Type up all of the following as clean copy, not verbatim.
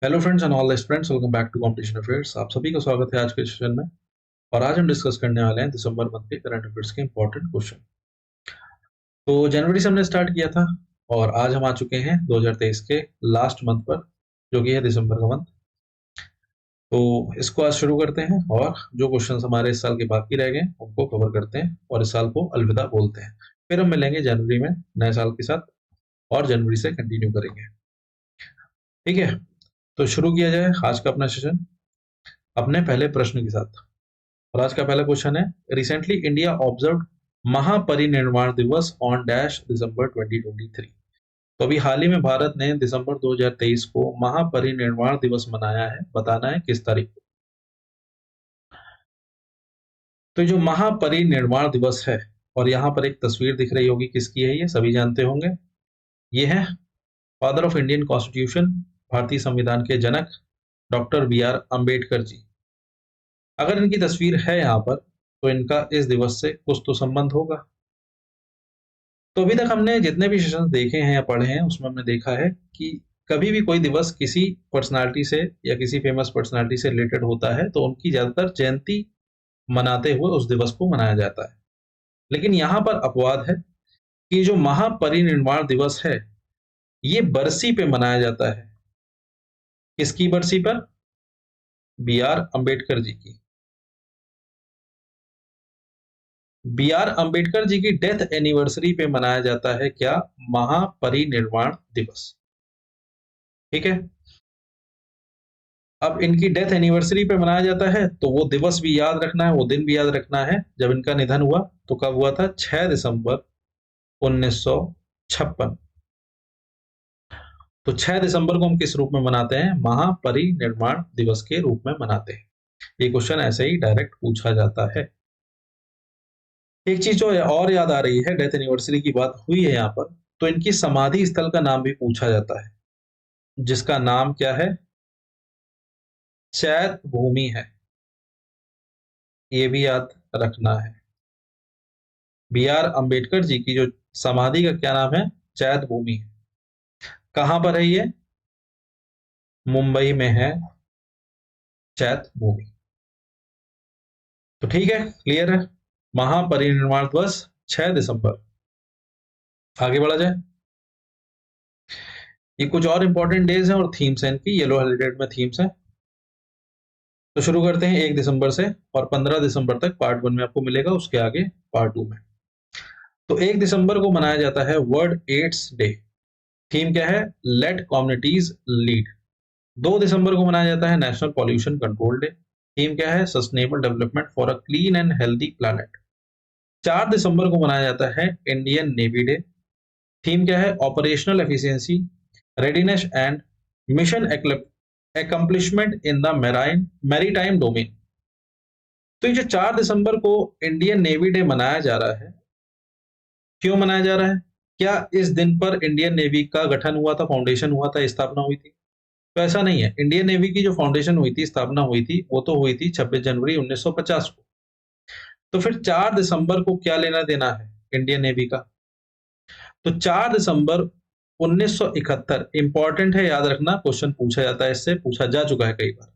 Hello friends and all the friends, welcome back to competition affairs. आप सभी का स्वागत है आज के सेशन में। और आज हम डिस्कस करने वाले हैं दिसंबर मंथ के करंट अफेयर्स के इंपॉर्टेंट क्वेश्चन। तो जनवरी से हमने स्टार्ट किया था और आज हम आ चुके हैं 2023 के लास्ट मंथ पर, जो कि है दिसंबर का मंथ। तो इसको आज शुरू करते हैं और जो क्वेश्चन हमारे इस साल के बाकी रह गए उनको कवर करते हैं और इस साल को अलविदा बोलते हैं। फिर हम मिलेंगे जनवरी में नए साल के साथ और जनवरी से कंटिन्यू करेंगे। ठीक है, तो शुरू किया जाए आज का अपना सेशन अपने पहले प्रश्न के साथ। और आज का पहला क्वेश्चन है, रिसेंटली इंडिया ऑब्जर्व महापरिनिर्वाण दिवस ऑन डैश दिसंबर 2023। तो अभी हाल ही में भारत ने दिसंबर 2023 को महापरिनिर्वाण दिवस मनाया है। बताना है किस तारीख को। तो जो महापरिनिर्वाण दिवस है, और यहाँ पर एक तस्वीर दिख रही होगी, किसकी है ये सभी जानते होंगे। ये है फादर ऑफ इंडियन कॉन्स्टिट्यूशन, भारतीय संविधान के जनक doctor B are Ambedkar ji. अगर इनकी तस्वीर है यहाँ पर तो इनका इस दिवस से कुछ तो संबंध होगा। तो अभी तक हमने जितने भी सेशंस देखे हैं या पढ़े हैं उसमें हमने देखा है कि कभी भी कोई दिवस किसी पर्सनालिटी से या किसी फेमस पर्सनालिटी से रिलेटेड होता है तो उनकी ज्यादातर जयंती मनाते हुए उस दिवस को मनाया जाता है। लेकिन यहाँ पर अपवाद है कि जो महापरिनिर्वाण दिवस है ये बरसी पे मनाया जाता है। किसकी बरसी पर? बी आर अम्बेडकर जी की। बी आर अम्बेडकर जी की डेथ एनिवर्सरी पे मनाया जाता है क्या? महापरिनिर्वाण दिवस। ठीक है, अब इनकी डेथ एनिवर्सरी पे मनाया जाता है तो वो दिवस भी याद रखना है, वो दिन भी याद रखना है जब इनका निधन हुआ। तो कब हुआ था? 6 दिसंबर 1956। तो 6 दिसंबर को हम किस रूप में मनाते हैं? महापरिनिर्वाण दिवस के रूप में मनाते हैं। ये क्वेश्चन ऐसे ही डायरेक्ट पूछा जाता है। एक चीज जो और याद आ रही है, डेथ एनिवर्सरी की बात हुई है यहाँ पर, तो इनकी समाधि स्थल का नाम भी पूछा जाता है, जिसका नाम क्या है? चैत भूमि है। ये भी याद रखना है। बी आर अम्बेडकर जी की जो समाधि का क्या नाम है? चैत भूमि। कहां पर है ये? मुंबई में है चैत भूमि। तो ठीक है, क्लियर है। महापरिनिर्वाण दिवस 6 दिसंबर। आगे बढ़ा जाए। ये कुछ और इंपॉर्टेंट डेज हैं और थीम्स हैं इनकी, येलो हाइलाइटेड में थीम्स हैं। तो शुरू करते हैं 1 दिसंबर से और 15 दिसंबर तक पार्ट 1 में आपको मिलेगा, उसके आगे पार्ट 2 में। तो 1 दिसंबर को मनाया जाता है वर्ल्ड एड्स डे। थीम क्या है? Late communities lead. 2 दिसंबर को मनाया जाता है national pollution control day. Theme क्या है? Sustainable development for a clean and healthy planet. 4 दिसंबर को मनाया जाता है इंडियन नेवी डे। थीम क्या है? Operational efficiency, readiness and mission accomplishment in the maritime domain. तो ये जो 4 दिसंबर को इंडियन नेवी डे मनाया जा रहा है, क्यों मनाया जा रहा है? क्या इस दिन पर इंडियन नेवी का गठन हुआ था, फाउंडेशन हुआ था, स्थापना हुई थी? तो ऐसा नहीं है। इंडियन नेवी की जो फाउंडेशन हुई थी, स्थापना हुई थी, वो तो हुई थी 26 जनवरी 1950 को। तो फिर 4 दिसंबर को क्या लेना देना है इंडियन नेवी का? तो 4 दिसंबर 1971 इंपॉर्टेंट है, याद रखना, क्वेश्चन पूछा जाता है, इससे पूछा जा चुका है कई बार।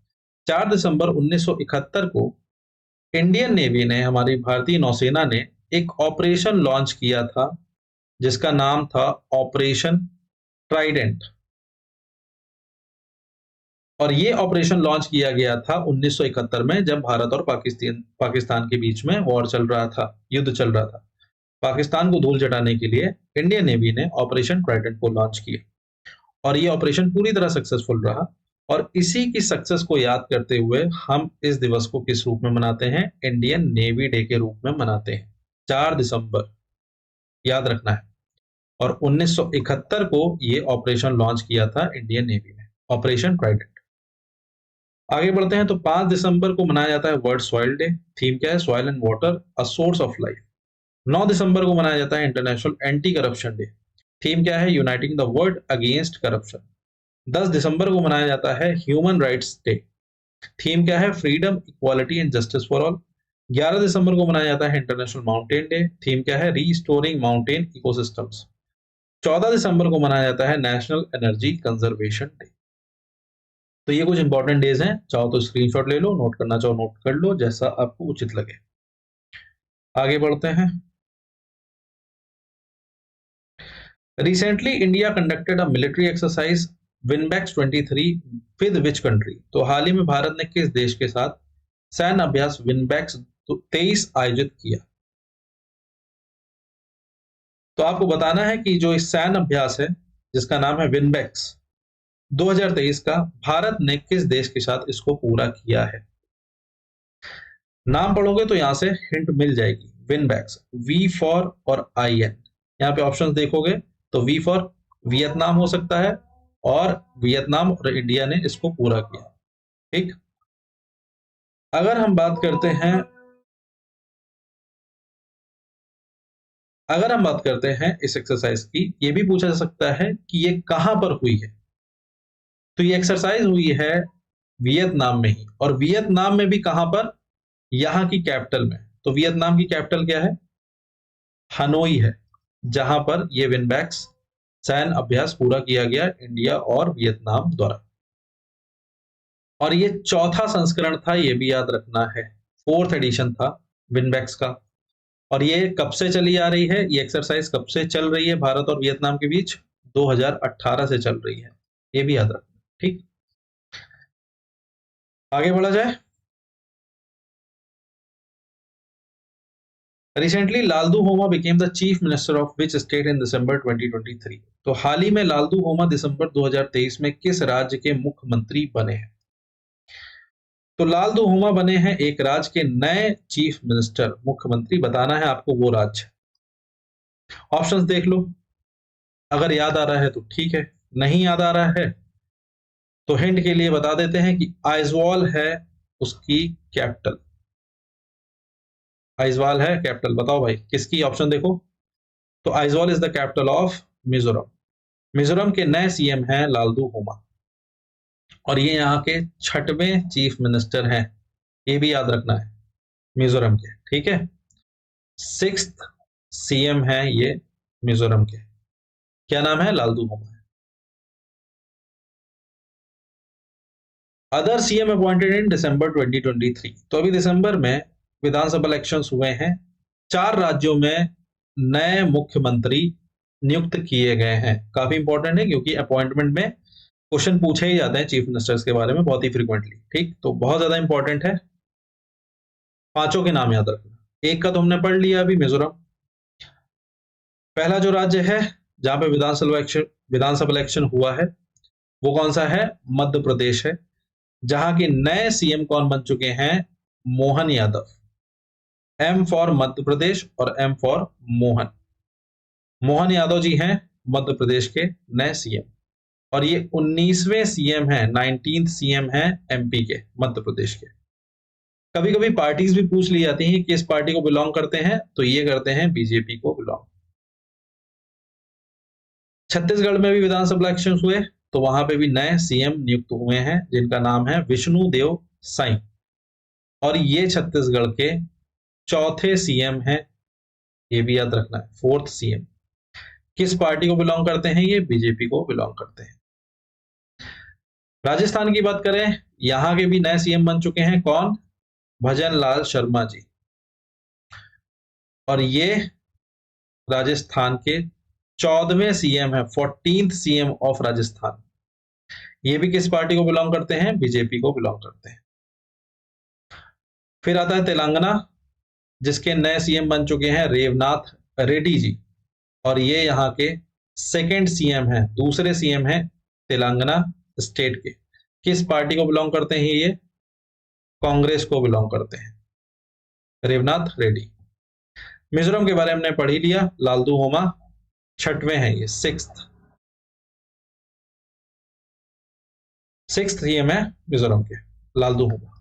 4 दिसंबर 1971 को इंडियन नेवी ने, हमारी भारतीय नौसेना ने एक ऑपरेशन लॉन्च किया था जिसका नाम था ऑपरेशन ट्राइडेंट। और ये ऑपरेशन लॉन्च किया गया था 1971 में, जब भारत और पाकिस्तान के बीच में वॉर चल रहा था, युद्ध चल रहा था। पाकिस्तान को धूल चटाने के लिए इंडियन नेवी ने ऑपरेशन ट्राइडेंट को लॉन्च किया और ये ऑपरेशन पूरी तरह सक्सेसफुल रहा। और इसी की सक्सेस को याद करते हुए हम इस दिवस को किस रूप में मनाते हैं? इंडियन नेवी डे के रूप में मनाते हैं। 4 दिसंबर याद रखना है। और 1971 को ये ऑपरेशन लॉन्च किया था इंडियन नेवी ने, ऑपरेशन ट्राइडेंट। आगे बढ़ते हैं। तो 5 दिसंबर को मनाया जाता है वर्ल्ड सॉइल डे। थीम क्या है? Soil and water a source of life. 9 दिसंबर को मनाया जाता है international anti corruption day. Theme क्या है? Uniting the world against corruption. 10 दिसंबर को मनाया जाता है ह्यूमन राइट्स डे। थीम क्या है? Freedom, equality and justice for all. 11 दिसंबर को मनाया जाता है इंटरनेशनल माउंटेन डे। थीम क्या है? Restoring mountain ecosystems. 14 दिसंबर को मनाया जाता है नेशनल एनर्जी कंजर्वेशन डे। तो ये कुछ इंपॉर्टेंट डेज हैं, चाहो तो स्क्रीनशॉट ले लो, नोट करना चाहो नोट कर लो, जैसा आपको उचित लगे। आगे बढ़ते हैं। Recently India conducted a military exercise VINBAX 23 with which country? तो हाल ही में भारत ने किस देश के साथ सैन्य अभ्यास विनबैक्स 23 आयोजित किया? तो आपको बताना है कि जो इस सैन्य अभ्यास है जिसका नाम है विनबैक्स 2023 का, भारत ने किस देश के साथ इसको पूरा किया है? नाम पढ़ोगे तो यहां से हिंट मिल जाएगी। विनबैक्स, वी फॉर और आई एन। यहाँ पे ऑप्शंस देखोगे तो वी फॉर वियतनाम हो सकता है, और वियतनाम और इंडिया ने इसको पूरा किया। ठीक, अगर हम बात करते हैं इस एक्सरसाइज की, ये भी पूछा जा सकता है कि ये कहां पर हुई है। तो ये एक्सरसाइज हुई है वियतनाम में ही, और वियतनाम में भी कहां पर? यहां की कैपिटल में। तो वियतनाम की कैपिटल क्या है? हनोई है, जहां पर ये विनबैक्स सैन्य अभ्यास पूरा किया गया इंडिया और वियतनाम द्वारा। और ये चौथा संस्करण था, ये भी याद रखना है, 4th एडिशन था विनबैक्स का। और ये कब से चली आ रही है, ये एक्सरसाइज कब से चल रही है भारत और वियतनाम के बीच? 2018 से चल रही है, ये भी याद रखना। ठीक, आगे बढ़ा जाए। Recently Lalduhoma became the chief minister of which state in December 2023? तो हाल ही में लालदू होमा दिसंबर 2023 में किस राज्य के मुख्यमंत्री बने हैं? तो लालदू होमा बने हैं एक राज्य के नए चीफ मिनिस्टर, मुख्यमंत्री। बताना है आपको वो राज्य। ऑप्शंस देख लो, अगर याद आ रहा है तो ठीक है, नहीं याद आ रहा है तो हिंट के लिए बता देते हैं कि आइजवाल है उसकी कैपिटल। आइजवाल है कैपिटल, बताओ भाई किसकी? ऑप्शन देखो, तो Aizawl is the capital of Mizoram. Mizoram के नए सीएम हैं लालदू होमा, और ये यहाँ के 6वें चीफ मिनिस्टर हैं, ये भी याद रखना है, मिजोरम के। ठीक है, 6th सीएम है ये मिजोरम के। क्या नाम है? लालदू होमा। Other CM appointed in December 2023? तो अभी दिसंबर में विधानसभा इलेक्शंस हुए हैं, 4 राज्यों में नए मुख्यमंत्री नियुक्त किए गए हैं। काफी इंपॉर्टेंट है क्योंकि अपॉइंटमेंट में क्वेश्चन पूछे ही जाते हैं चीफ मिनिस्टर्स के बारे में बहुत ही फ्रीक्वेंटली। ठीक, तो बहुत ज्यादा इंपॉर्टेंट है, 5 के नाम याद रखना। एक का तो हमने पढ़ लिया अभी, मिजोरम। पहला जो राज्य है जहां पे विधानसभा इलेक्शन हुआ है वो कौन सा है? मध्य प्रदेश है, जहां के नए सीएम कौन बन चुके हैं? मोहन यादव। एम फॉर मध्य प्रदेश और एम फॉर मोहन। मोहन यादव जी हैं मध्य प्रदेश के नए सीएम, और ये 19वें सीएम हैं, 19th सीएम हैं एमपी के, मध्य प्रदेश के। कभी कभी पार्टीज भी पूछ ली जाती हैं कि इस पार्टी को बिलोंग करते हैं, तो ये करते हैं बीजेपी को बिलोंग। छत्तीसगढ़ में भी विधानसभा इलेक्शन हुए, तो वहां पे भी नए सीएम नियुक्त हुए हैं जिनका नाम है विष्णु देव साई, और ये छत्तीसगढ़ के 4थे सीएम हैं, ये भी याद रखना है, 4th सीएम। किस पार्टी को बिलोंग करते हैं? ये बीजेपी को बिलोंग करते हैं। राजस्थान की बात करें, यहां के भी नए सीएम बन चुके हैं, कौन? भजन लाल शर्मा जी, और ये राजस्थान के 14वें सीएम है, 14th सीएम ऑफ राजस्थान। ये भी किस पार्टी को बिलोंग करते हैं? बीजेपी को बिलोंग करते हैं। फिर आता है तेलंगाना, जिसके नए सीएम बन चुके हैं रेवनाथ रेड्डी जी, और ये यहाँ के 2nd सीएम हैं, दूसरे सीएम हैं तेलंगाना स्टेट के। किस पार्टी को बिलोंग करते हैं ये? कांग्रेस को बिलोंग करते हैं, रेवनाथ रेड्डी। मिजोरम के बारे में हमने पढ़ ही लिया, लालदू होमा 6वें हैं, ये 6th सीएम है मिजोरम के, लालदू होमा।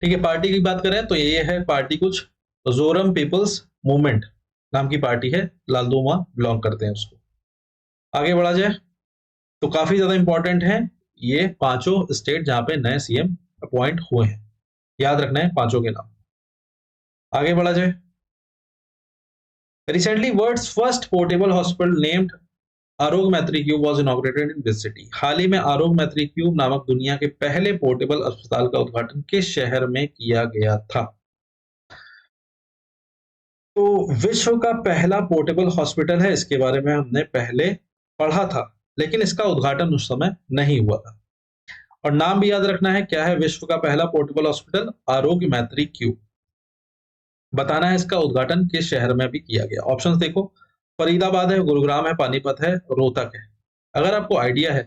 ठीक है, पार्टी की बात करें तो ये है पार्टी कुछ जोरम पीपल्स मूवमेंट नाम की पार्टी है, लालदू होमा बिलोंग करते हैं उसको। आगे बढ़ा जाए तो काफी ज्यादा इंपॉर्टेंट है ये 5 स्टेट जहां पे नए सीएम अपॉइंट हुए हैं, याद रखना है 5 के नाम। आगे बढ़ा जाए। Recently world's first portable hospital named Aarogya Maitri cube was inaugurated in this city. हाल ही में आरोग्य मैत्रिक्यूब नामक दुनिया के पहले पोर्टेबल अस्पताल का उद्घाटन किस शहर में किया गया था? तो विश्व का पहला पोर्टेबल हॉस्पिटल है, इसके बारे में हमने पहले पढ़ा था, लेकिन इसका उद्घाटन उस समय नहीं हुआ था। और नाम भी याद रखना है, क्या है विश्व का पहला पोर्टेबल हॉस्पिटल? आरोग्य मैत्रिक्यूब। बताना है इसका उद्घाटन किस शहर में भी किया गया। ऑप्शंस देखो, फरीदाबाद है, गुरुग्राम है, पानीपत है, रोहतक है। अगर आपको आइडिया है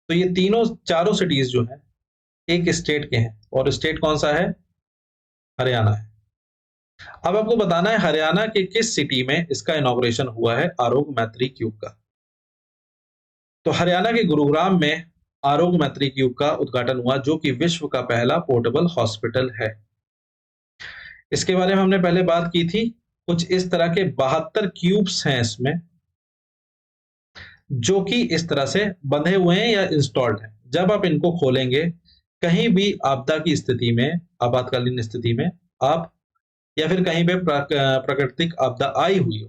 तो ये तीनों चारों सिटीज जो है एक स्टेट के हैं, और स्टेट कौन सा है? हरियाणा है। अब आपको बताना है हरियाणा के किस सिटी में इसका इनॉग्रेशन हुआ है आरोग्य मैत्रिक्यूब का। तो हरियाणा के गुरुग्राम में आरोग्य मैत्रिक्यूब का उद्घाटन हुआ, जो कि विश्व का पहला पोर्टेबल हॉस्पिटल है। इसके बारे में हमने पहले बात की थी। कुछ इस तरह के 72 क्यूब्स हैं इसमें, जो कि इस तरह से बंधे हुए हैं या इंस्टॉल्ड हैं। जब आप इनको खोलेंगे, कहीं भी आपदा की स्थिति में, आपातकालीन स्थिति में आप, या फिर कहीं पे प्राकृतिक आपदा आई हुई हो,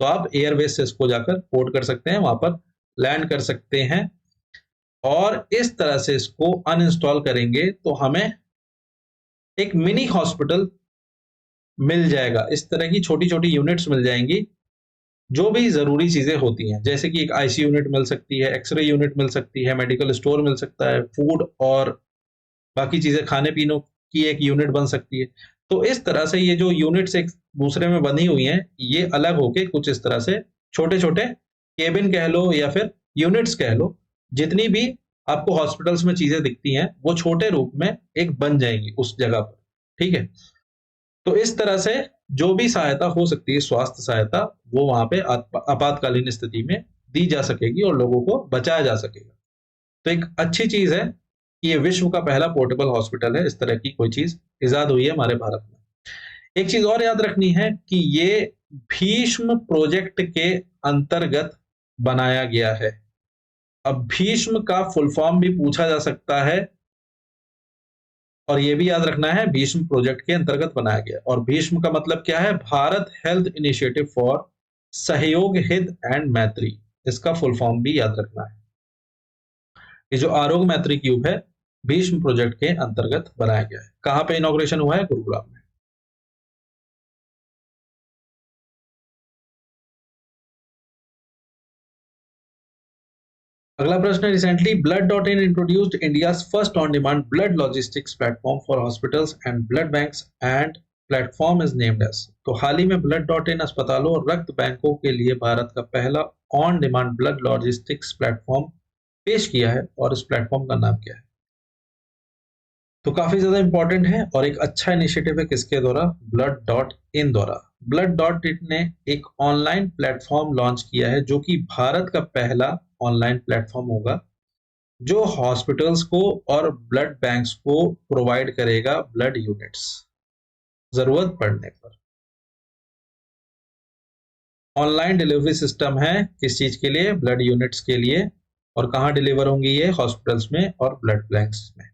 तो आप एयरवेज से इसको जाकर पोर्ट कर सकते हैं, वहां पर लैंड कर सकते हैं। और इस तरह से इसको अनइंस्टॉल करेंगे तो हमें एक मिनी हॉस्पिटल मिल जाएगा। इस तरह की छोटी छोटी यूनिट्स मिल जाएंगी, जो भी जरूरी चीजें होती हैं, जैसे कि एक आईसी यूनिट मिल सकती है, एक्सरे यूनिट मिल सकती है, मेडिकल स्टोर मिल सकता है, फूड और बाकी चीजें खाने पीने की एक यूनिट बन सकती है। तो इस तरह से ये जो यूनिट्स एक दूसरे में बनी हुई हैं, ये अलग होके कुछ इस तरह से छोटे छोटे केबिन कह लो या फिर यूनिट्स कह लो, जितनी भी आपको हॉस्पिटल्स में चीजें दिखती हैं वो छोटे रूप में एक बन जाएंगी उस जगह पर। ठीक है, तो इस तरह से जो भी सहायता हो सकती है, स्वास्थ्य सहायता, वो वहां पे आपातकालीन स्थिति में दी जा सकेगी और लोगों को बचाया जा सकेगा। तो एक अच्छी चीज है कि ये विश्व का पहला पोर्टेबल हॉस्पिटल है। इस तरह की कोई चीज इजाद हुई है हमारे भारत में। एक चीज और याद रखनी है कि ये भीष्म प्रोजेक्ट के अंतर्गत बनाया गया है। अब भीष्म का फुल फॉर्म भी पूछा जा सकता है, और ये भी याद रखना है भीष्म प्रोजेक्ट के अंतर्गत बनाया गया। और भीष्म का मतलब क्या है? भारत हेल्थ इनिशिएटिव फॉर सहयोग हित एंड मैत्री। इसका फुल फॉर्म भी याद रखना है। ये जो आरोग्य मैत्री क्यूब है, भीष्म प्रोजेक्ट के अंतर्गत बनाया गया है। कहां पे इनॉग्रेशन हुआ है? गुरुग्राम में। अगला प्रश्न है, recently blood dot in introduced India's first on demand blood logistics platform for hospitals and blood banks and platform is named as. तो हाल ही में ब्लड डॉट इन अस्पतालों और रक्त बैंकों के लिए भारत का पहला on demand blood logistics platform पेश किया है, और इस प्लेटफॉर्म का नाम क्या है? तो काफी ज्यादा इंपॉर्टेंट है और एक अच्छा इनिशिएटिव है। किसके द्वारा? ब्लड डॉट इन द्वारा। ब्लड डॉट इन ने एक ऑनलाइन प्लेटफॉर्म लॉन्च किया है, जो कि भारत का पहला ऑनलाइन प्लेटफॉर्म होगा, जो हॉस्पिटल्स को और ब्लड बैंक्स को प्रोवाइड करेगा ब्लड यूनिट्स जरूरत पड़ने पर। ऑनलाइन डिलीवरी सिस्टम है किस चीज के लिए? ब्लड यूनिट्स के लिए। और कहाँ डिलीवर होंगी ये? हॉस्पिटल्स में और ब्लड बैंक्स में।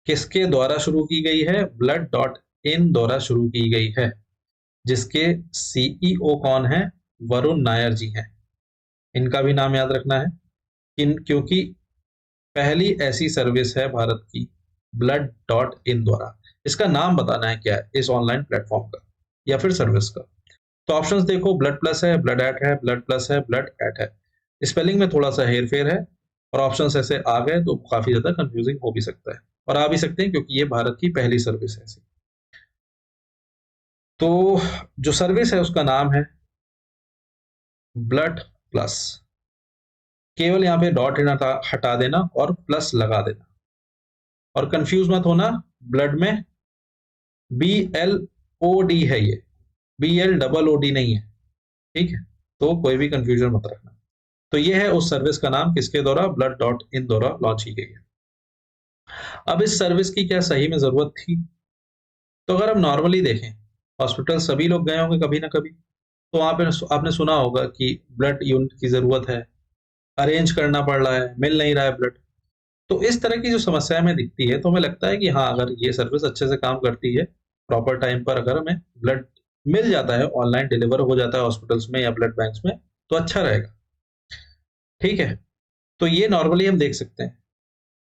किसके द्वारा शुरू की गई है? ब्लड डॉट इन द्वारा शुरू की गई है, जिसके सीईओ कौन है? वरुण नायर जी हैं। इनका भी नाम याद रखना है, क्योंकि पहली ऐसी सर्विस है भारत की ब्लड डॉट इन द्वारा। इसका नाम बताना है क्या है इस ऑनलाइन प्लेटफॉर्म का या फिर सर्विस का। तो ऑप्शंस देखो, ब्लड प्लस है, ब्लड एट है, ब्लड प्लस है, ब्लड एट है। स्पेलिंग में थोड़ा सा हेर फेर है, और ऑप्शंस ऐसे आ गए तो काफी ज्यादा कंफ्यूजिंग हो भी सकता है, और आ भी सकते हैं, क्योंकि ये भारत की पहली सर्विस है ऐसी। तो जो सर्विस है उसका नाम है ब्लड प्लस। केवल यहाँ पे डॉट हटा देना और प्लस लगा देना, और कंफ्यूज मत होना। ब्लड में BLOD है, ये BLOOD नहीं है। ठीक है, तो कोई भी कंफ्यूजन मत रखना। तो ये है उस सर्विस का नाम, किसके द्वारा? ब्लड डॉट इन द्वारा लॉन्च की गई है। अब इस सर्विस की क्या सही में जरूरत थी? तो अगर हम नॉर्मली देखें, हॉस्पिटल सभी लोग गए होंगे कभी ना कभी, तो वहां पे आपने सुना होगा कि ब्लड यूनिट की जरूरत है, अरेंज करना पड़ रहा है, मिल नहीं रहा है ब्लड। तो इस तरह की जो समस्या हमें दिखती है, तो हमें लगता है कि हाँ, अगर ये सर्विस अच्छे से काम करती है, प्रॉपर टाइम पर अगर हमें ब्लड मिल जाता है, ऑनलाइन डिलीवर हो जाता है हॉस्पिटल्स में या ब्लड बैंक्स में, तो अच्छा रहेगा। ठीक है, तो ये नॉर्मली हम देख सकते हैं।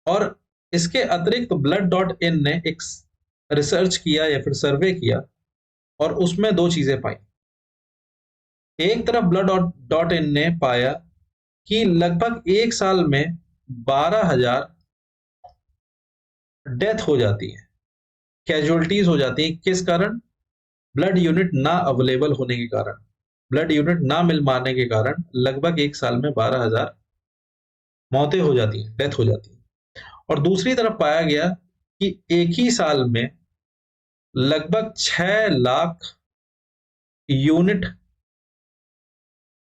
और इसके अतिरिक्त blood.in ने एक रिसर्च किया या फिर सर्वे किया और उसमें दो चीजें पाई। एक तरफ blood.in ने पाया कि लगभग एक साल में 12,000 डेथ हो जाती है, कैजुअलिटीज हो जाती है। किस कारण? ब्लड यूनिट ना अवेलेबल होने के कारण, ब्लड यूनिट ना मिल पाने के कारण लगभग एक साल में 12,000 मौतें हो जाती हैं, डेथ हो जाती है। और दूसरी तरफ पाया गया कि एक ही साल में लगभग 6 लाख यूनिट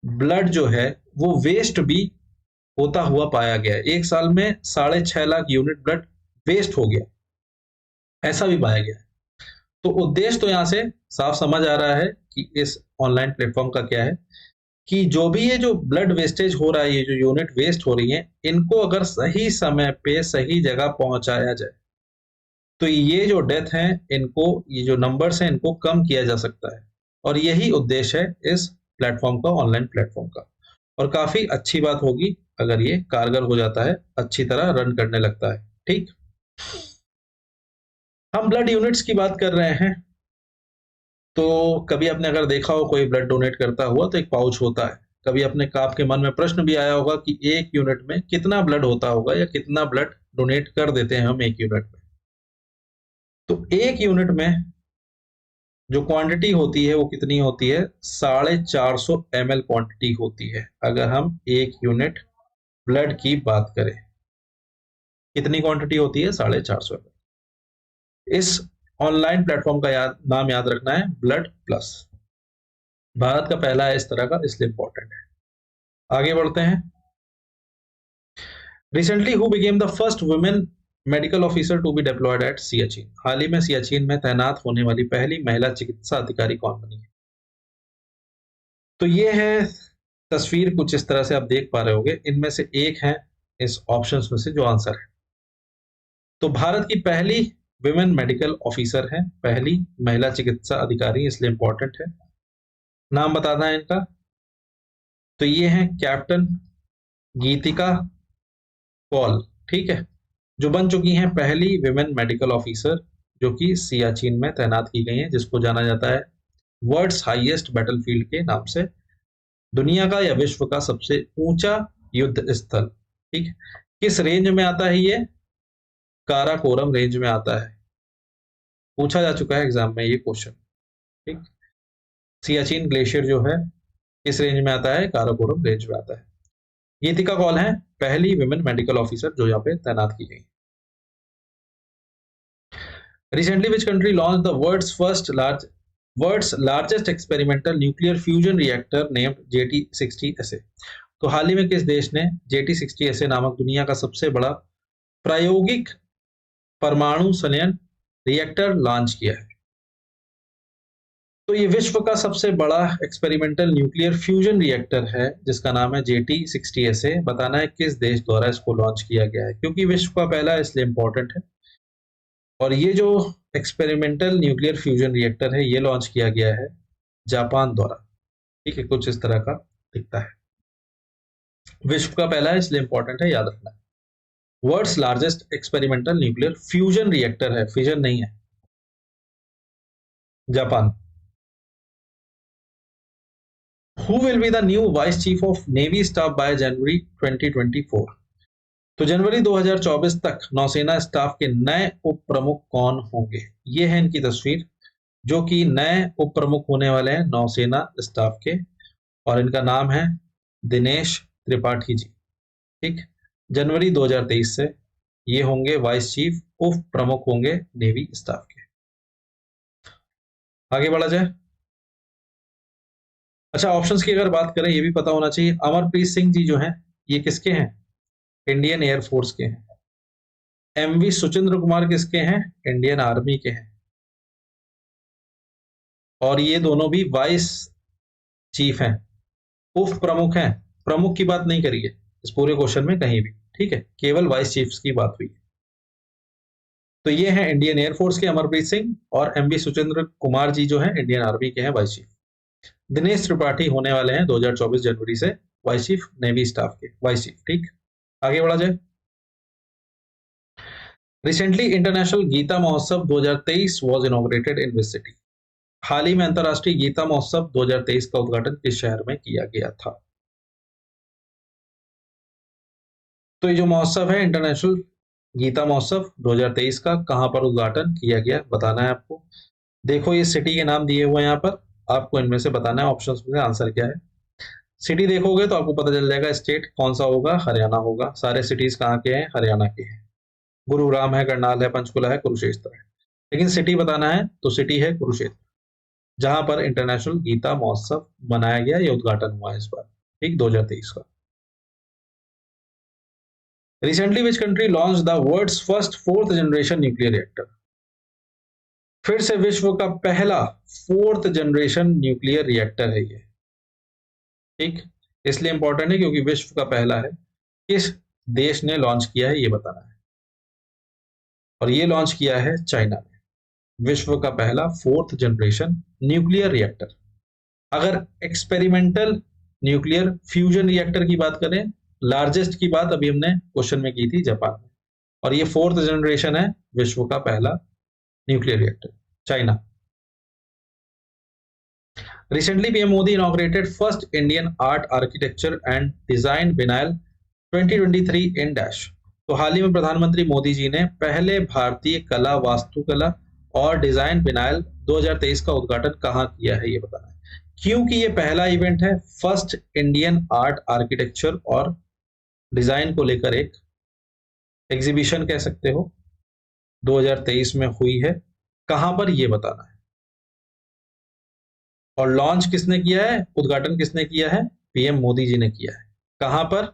ब्लड जो है वो वेस्ट भी होता हुआ पाया गया। एक साल में 6.5 लाख यूनिट ब्लड वेस्ट हो गया, ऐसा भी पाया गया। तो उद्देश्य तो यहां से साफ समझ आ रहा है कि इस ऑनलाइन प्लेटफॉर्म का क्या है, कि जो भी ये जो ब्लड वेस्टेज हो रहा है, ये जो यूनिट वेस्ट हो रही है, इनको अगर सही समय पे सही जगह पहुंचाया जाए तो ये जो डेथ है, इनको, ये जो नंबर्स हैं, इनको कम किया जा सकता है। और यही उद्देश्य है इस प्लेटफॉर्म का, ऑनलाइन प्लेटफॉर्म का। और काफी अच्छी बात होगी अगर ये कारगर हो जाता है, अच्छी तरह रन करने लगता है। ठीक, हम ब्लड यूनिट्स की बात कर रहे हैं, तो कभी आपने अगर देखा हो कोई ब्लड डोनेट करता हुआ तो एक पाउच होता है। कभी अपने आपके मन में प्रश्न भी आया होगा कि एक यूनिट में कितना ब्लड होता होगा या कितना ब्लड डोनेट कर देते हैं हम एक यूनिट में। तो एक यूनिट में जो क्वांटिटी होती है वो कितनी होती है? 450 ml क्वांटिटी होती है। अगर हम एक यूनिट ब्लड की बात करें, कितनी क्वांटिटी होती है? 450 ml। इस ऑनलाइन प्लेटफॉर्म का नाम याद रखना है, ब्लड प्लस। भारत का पहला है इस तरह का, इसलिए इंपॉर्टेंट है। आगे बढ़ते हैं। Recently who became the first women medical officer to be deployed at Siachen? हाल ही में सियाचिन में तैनात होने वाली पहली महिला चिकित्सा अधिकारी कौन बनी है? तो ये है तस्वीर, कुछ इस तरह से आप देख पा रहे होंगे। इनमें से एक है इस ऑप्शंस में से जो आंसर है। तो भारत की पहली विमेन मेडिकल ऑफिसर है, पहली महिला चिकित्सा अधिकारी, इसलिए इंपॉर्टेंट है। नाम बताना है इनका। तो ये है कैप्टन गीतिका पॉल, ठीक है, जो बन चुकी हैं पहली विमेन मेडिकल ऑफिसर, जो कि सियाचिन में तैनात की गई हैं, जिसको जाना जाता है वर्ल्ड्स हाईएस्ट बैटलफील्ड के नाम से, दुनिया का या विश्व का सबसे ऊंचा युद्ध स्थल। ठीक है, किस रेंज में आता है ये? काराकोरम रेंज में आता है। पूछा जा चुका है एग्जाम में ये क्वेश्चन। ठीक, सियाचिन ग्लेशियर जो है किस रेंज में आता है? काराकोरम रेंज में आता है। गीतिका कौल है पहली विमेन मेडिकल ऑफिसर जो यहाँ पे तैनात की गई। Recently which country launch the world's largest experimental nuclear fusion reactor named JT60SA? तो हाल ही में किस देश ने JT60SA नामक दुनिया का सबसे बड़ा प्रायोगिक परमाणु संयंत्र रिएक्टर लॉन्च किया है? तो ये विश्व का सबसे बड़ा एक्सपेरिमेंटल न्यूक्लियर फ्यूजन रिएक्टर है, जिसका नाम है JT60SA। बताना है किस देश द्वारा इसको लॉन्च किया गया है, क्योंकि विश्व का पहला है इसलिए इंपॉर्टेंट है। और ये जो एक्सपेरिमेंटल न्यूक्लियर फ्यूजन रिएक्टर है, ये लॉन्च किया गया है जापान द्वारा। ठीक है, कुछ इस तरह का दिखता है। विश्व का पहला है इसलिए इंपॉर्टेंट है, याद रखना है। World's largest experimental nuclear fusion reactor है, फिजन नहीं है। Japan. Who will be the new Vice Chief of Navy Staff by January 2024? तो जनवरी 2024 तक नौसेना स्टाफ के नए उप प्रमुख कौन होंगे? ये है इनकी तस्वीर, जो कि नए उप प्रमुख होने वाले हैं नौसेना स्टाफ के, और इनका नाम है दिनेश त्रिपाठी जी। ठीक, जनवरी 2023 से ये होंगे वाइस चीफ, उप प्रमुख होंगे नेवी स्टाफ के। आगे बढ़ा जाए। अच्छा, ऑप्शंस की अगर बात करें, ये भी पता होना चाहिए, अमरप्रीत सिंह जी जो हैं ये किसके हैं? इंडियन एयरफोर्स के हैं। MV सुचिंद्र कुमार किसके हैं? इंडियन आर्मी के हैं। और ये दोनों भी वाइस चीफ हैं, उप प्रमुख हैं। प्रमुख की बात नहीं करी है इस पूरे क्वेश्चन में कहीं भी, ठीक है, केवल वाइस चीफ्स की बात हुई है। तो ये हैं इंडियन एयरफोर्स के अमरप्रीत सिंह, और MV सुचिंद्र कुमार जी जो हैं इंडियन आर्मी के हैं वाइस चीफ। दिनेश त्रिपाठी होने वाले हैं 2024 जनवरी से वाइस चीफ नेवी स्टाफ के वाइस चीफ। ठीक, आगे बढ़ा जाए। Recently international Gita Mahotsav 2023 was inaugurated in which city? हाल ही में अंतरराष्ट्रीय गीता महोत्सव 2023 का उद्घाटन किस शहर में किया गया था? तो ये जो महोत्सव है इंटरनेशनल गीता महोत्सव 2023 का, कहां पर उद्घाटन किया गया बताना है आपको। देखो ये सिटी के नाम दिए हुए हैं यहाँ पर, आपको इनमें से बताना है ऑप्शंस में आंसर क्या है। सिटी देखोगे तो आपको पता चल जाएगा। स्टेट कौन सा होगा? हरियाणा होगा। सारे सिटीज कहाँ के हैं? हरियाणा के हैं। गुरुग्राम है, करनाल है, पंचकुला है, कुरुक्षेत्र है। लेकिन सिटी बताना है तो सिटी है कुरुक्षेत्र, जहां पर इंटरनेशनल गीता महोत्सव मनाया गया, ये उद्घाटन हुआ है इस बार, ठीक, 2023 का। Recently which country launch the world's first 4th generation nuclear reactor? फिर से विश्व का पहला 4th जनरेशन न्यूक्लियर रिएक्टर है ये। ठीक, इसलिए इंपॉर्टेंट है क्योंकि विश्व का पहला है। किस देश ने लॉन्च किया है ये बताना है, और ये लॉन्च किया है चाइना ने। विश्व का पहला 4th जनरेशन न्यूक्लियर रिएक्टर। अगर एक्सपेरिमेंटल न्यूक्लियर फ्यूजन रिएक्टर की बात करें, लार्जेस्ट की बात अभी हमने क्वेश्चन में की थी जापान में, और ये 4th जनरेशन है विश्व का पहला nuclear reactor, China. Recently PM Modi inaugurated first Indian art architecture and design biennale 2023 in dash. तो हाल ही में प्रधानमंत्री मोदी जी ने पहले भारतीय कला, वास्तुकला और डिजाइन बिनायल 2023 का उद्घाटन कहां किया है ये बताना है। क्योंकि ये पहला इवेंट है, फर्स्ट इंडियन आर्ट आर्किटेक्चर और डिजाइन को लेकर एक एग्जीबिशन कह सकते हो, 2023 में हुई है। कहां पर ये बताना है, और लॉन्च किसने किया है, उद्घाटन किसने किया है? पीएम मोदी जी ने किया है। कहां पर?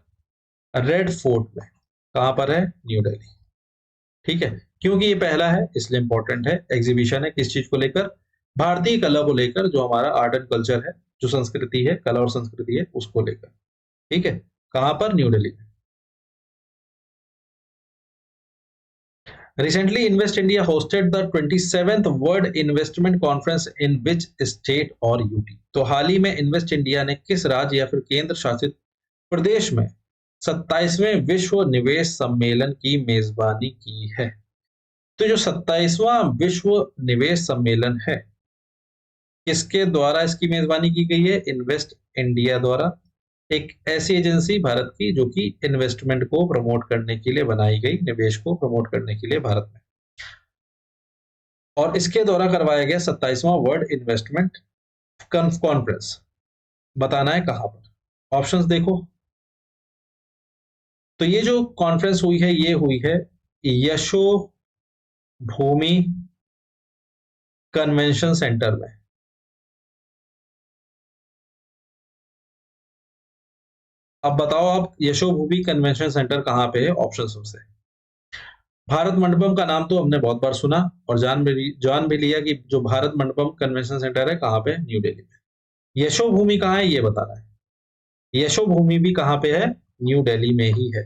रेड फोर्ट में। कहां पर है? न्यू दिल्ली। ठीक है, क्योंकि ये पहला है इसलिए इंपॉर्टेंट है। एग्जीबिशन है किस चीज को लेकर? भारतीय कला को लेकर, जो हमारा आर्ट एंड कल्चर है, जो संस्कृति है, कला और संस्कृति है, उसको लेकर। ठीक है, कहां पर? न्यू दिल्ली में। Recently, Invest India hosted the 27th World Investment Conference in which state or UT? तो हाल ही में इन्वेस्ट इंडिया ने किस राज्य या फिर केंद्र शासित प्रदेश में 27वें विश्व निवेश सम्मेलन की मेजबानी की है? तो जो 27वां विश्व निवेश सम्मेलन है, किसके द्वारा इसकी मेजबानी की गई है? इन्वेस्ट इंडिया द्वारा, एक ऐसी एजेंसी भारत की जो कि इन्वेस्टमेंट को प्रमोट करने के लिए बनाई गई, निवेश को प्रमोट करने के लिए भारत में, और इसके द्वारा करवाया गया 27वां वर्ल्ड इन्वेस्टमेंट कॉन्फ्रेंस। बताना है कहां पर। ऑप्शंस देखो, तो ये जो कॉन्फ्रेंस हुई है ये हुई है यशो भूमि कन्वेंशन सेंटर में। अब बताओ आप, यशो भूमि कन्वेंशन सेंटर कहां पे है? ऑप्शन से भारत मंडपम का नाम तो हमने बहुत बार सुना और जान भी लिया कि जो भारत मंडपम कन्वेंशन सेंटर है कहां पे? न्यू दिल्ली में। यशो भूमि कहां है ये बताना है। यशो भूमि भी कहां पे है? न्यू दिल्ली में ही है।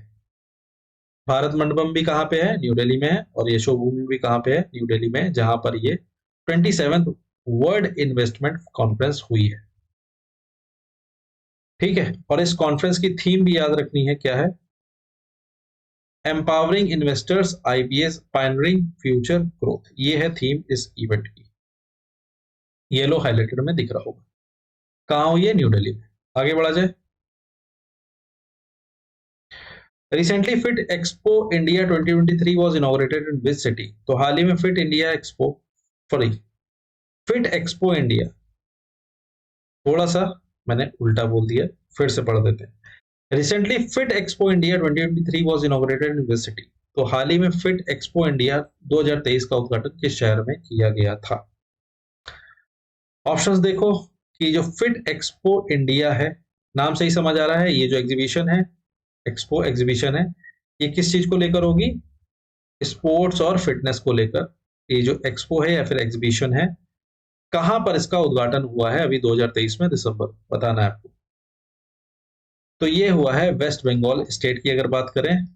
भारत मंडपम भी कहां पे है? न्यू दिल्ली में है। और यशो भूमि भी कहां पे है? न्यू दिल्ली में, जहां पर ये 27th वर्ल्ड इन्वेस्टमेंट कॉन्फ्रेंस हुई है। ठीक है, और इस कॉन्फ्रेंस की थीम भी याद रखनी है, क्या है? Empowering investors IPS pioneering future growth. ये है थीम इस इवेंट की। येलो हाइलाइटेड में दिख रहा होगा। कहां हुई है? न्यू दिल्ली में। आगे बढ़ा जाए। Recently fit expo India 2023 was inaugurated in which city? तो हाल ही में fit India expo, sorry, fit expo India, थोड़ा सा मैंने उल्टा बोल दिया, फिर से पढ़ देते हैं। Recently fit expo India 2023 was inaugurated in which city? तो हाल ही में फिट एक्सपो इंडिया 2023 का उद्घाटन किस शहर में किया गया था? ऑप्शंस देखो कि जो फिट एक्सपो इंडिया है, नाम से ही समझ आ रहा है, ये जो एग्जीबिशन है, एक्सपो एग्जीबिशन है, ये किस चीज को लेकर होगी? स्पोर्ट्स और फिटनेस को लेकर ये जो एक्सपो है या फिर एग्जीबिशन है, कहां पर इसका उद्घाटन हुआ है अभी 2023 में दिसंबर, बताना है आपको। तो ये हुआ है वेस्ट बंगाल स्टेट की अगर बात करें,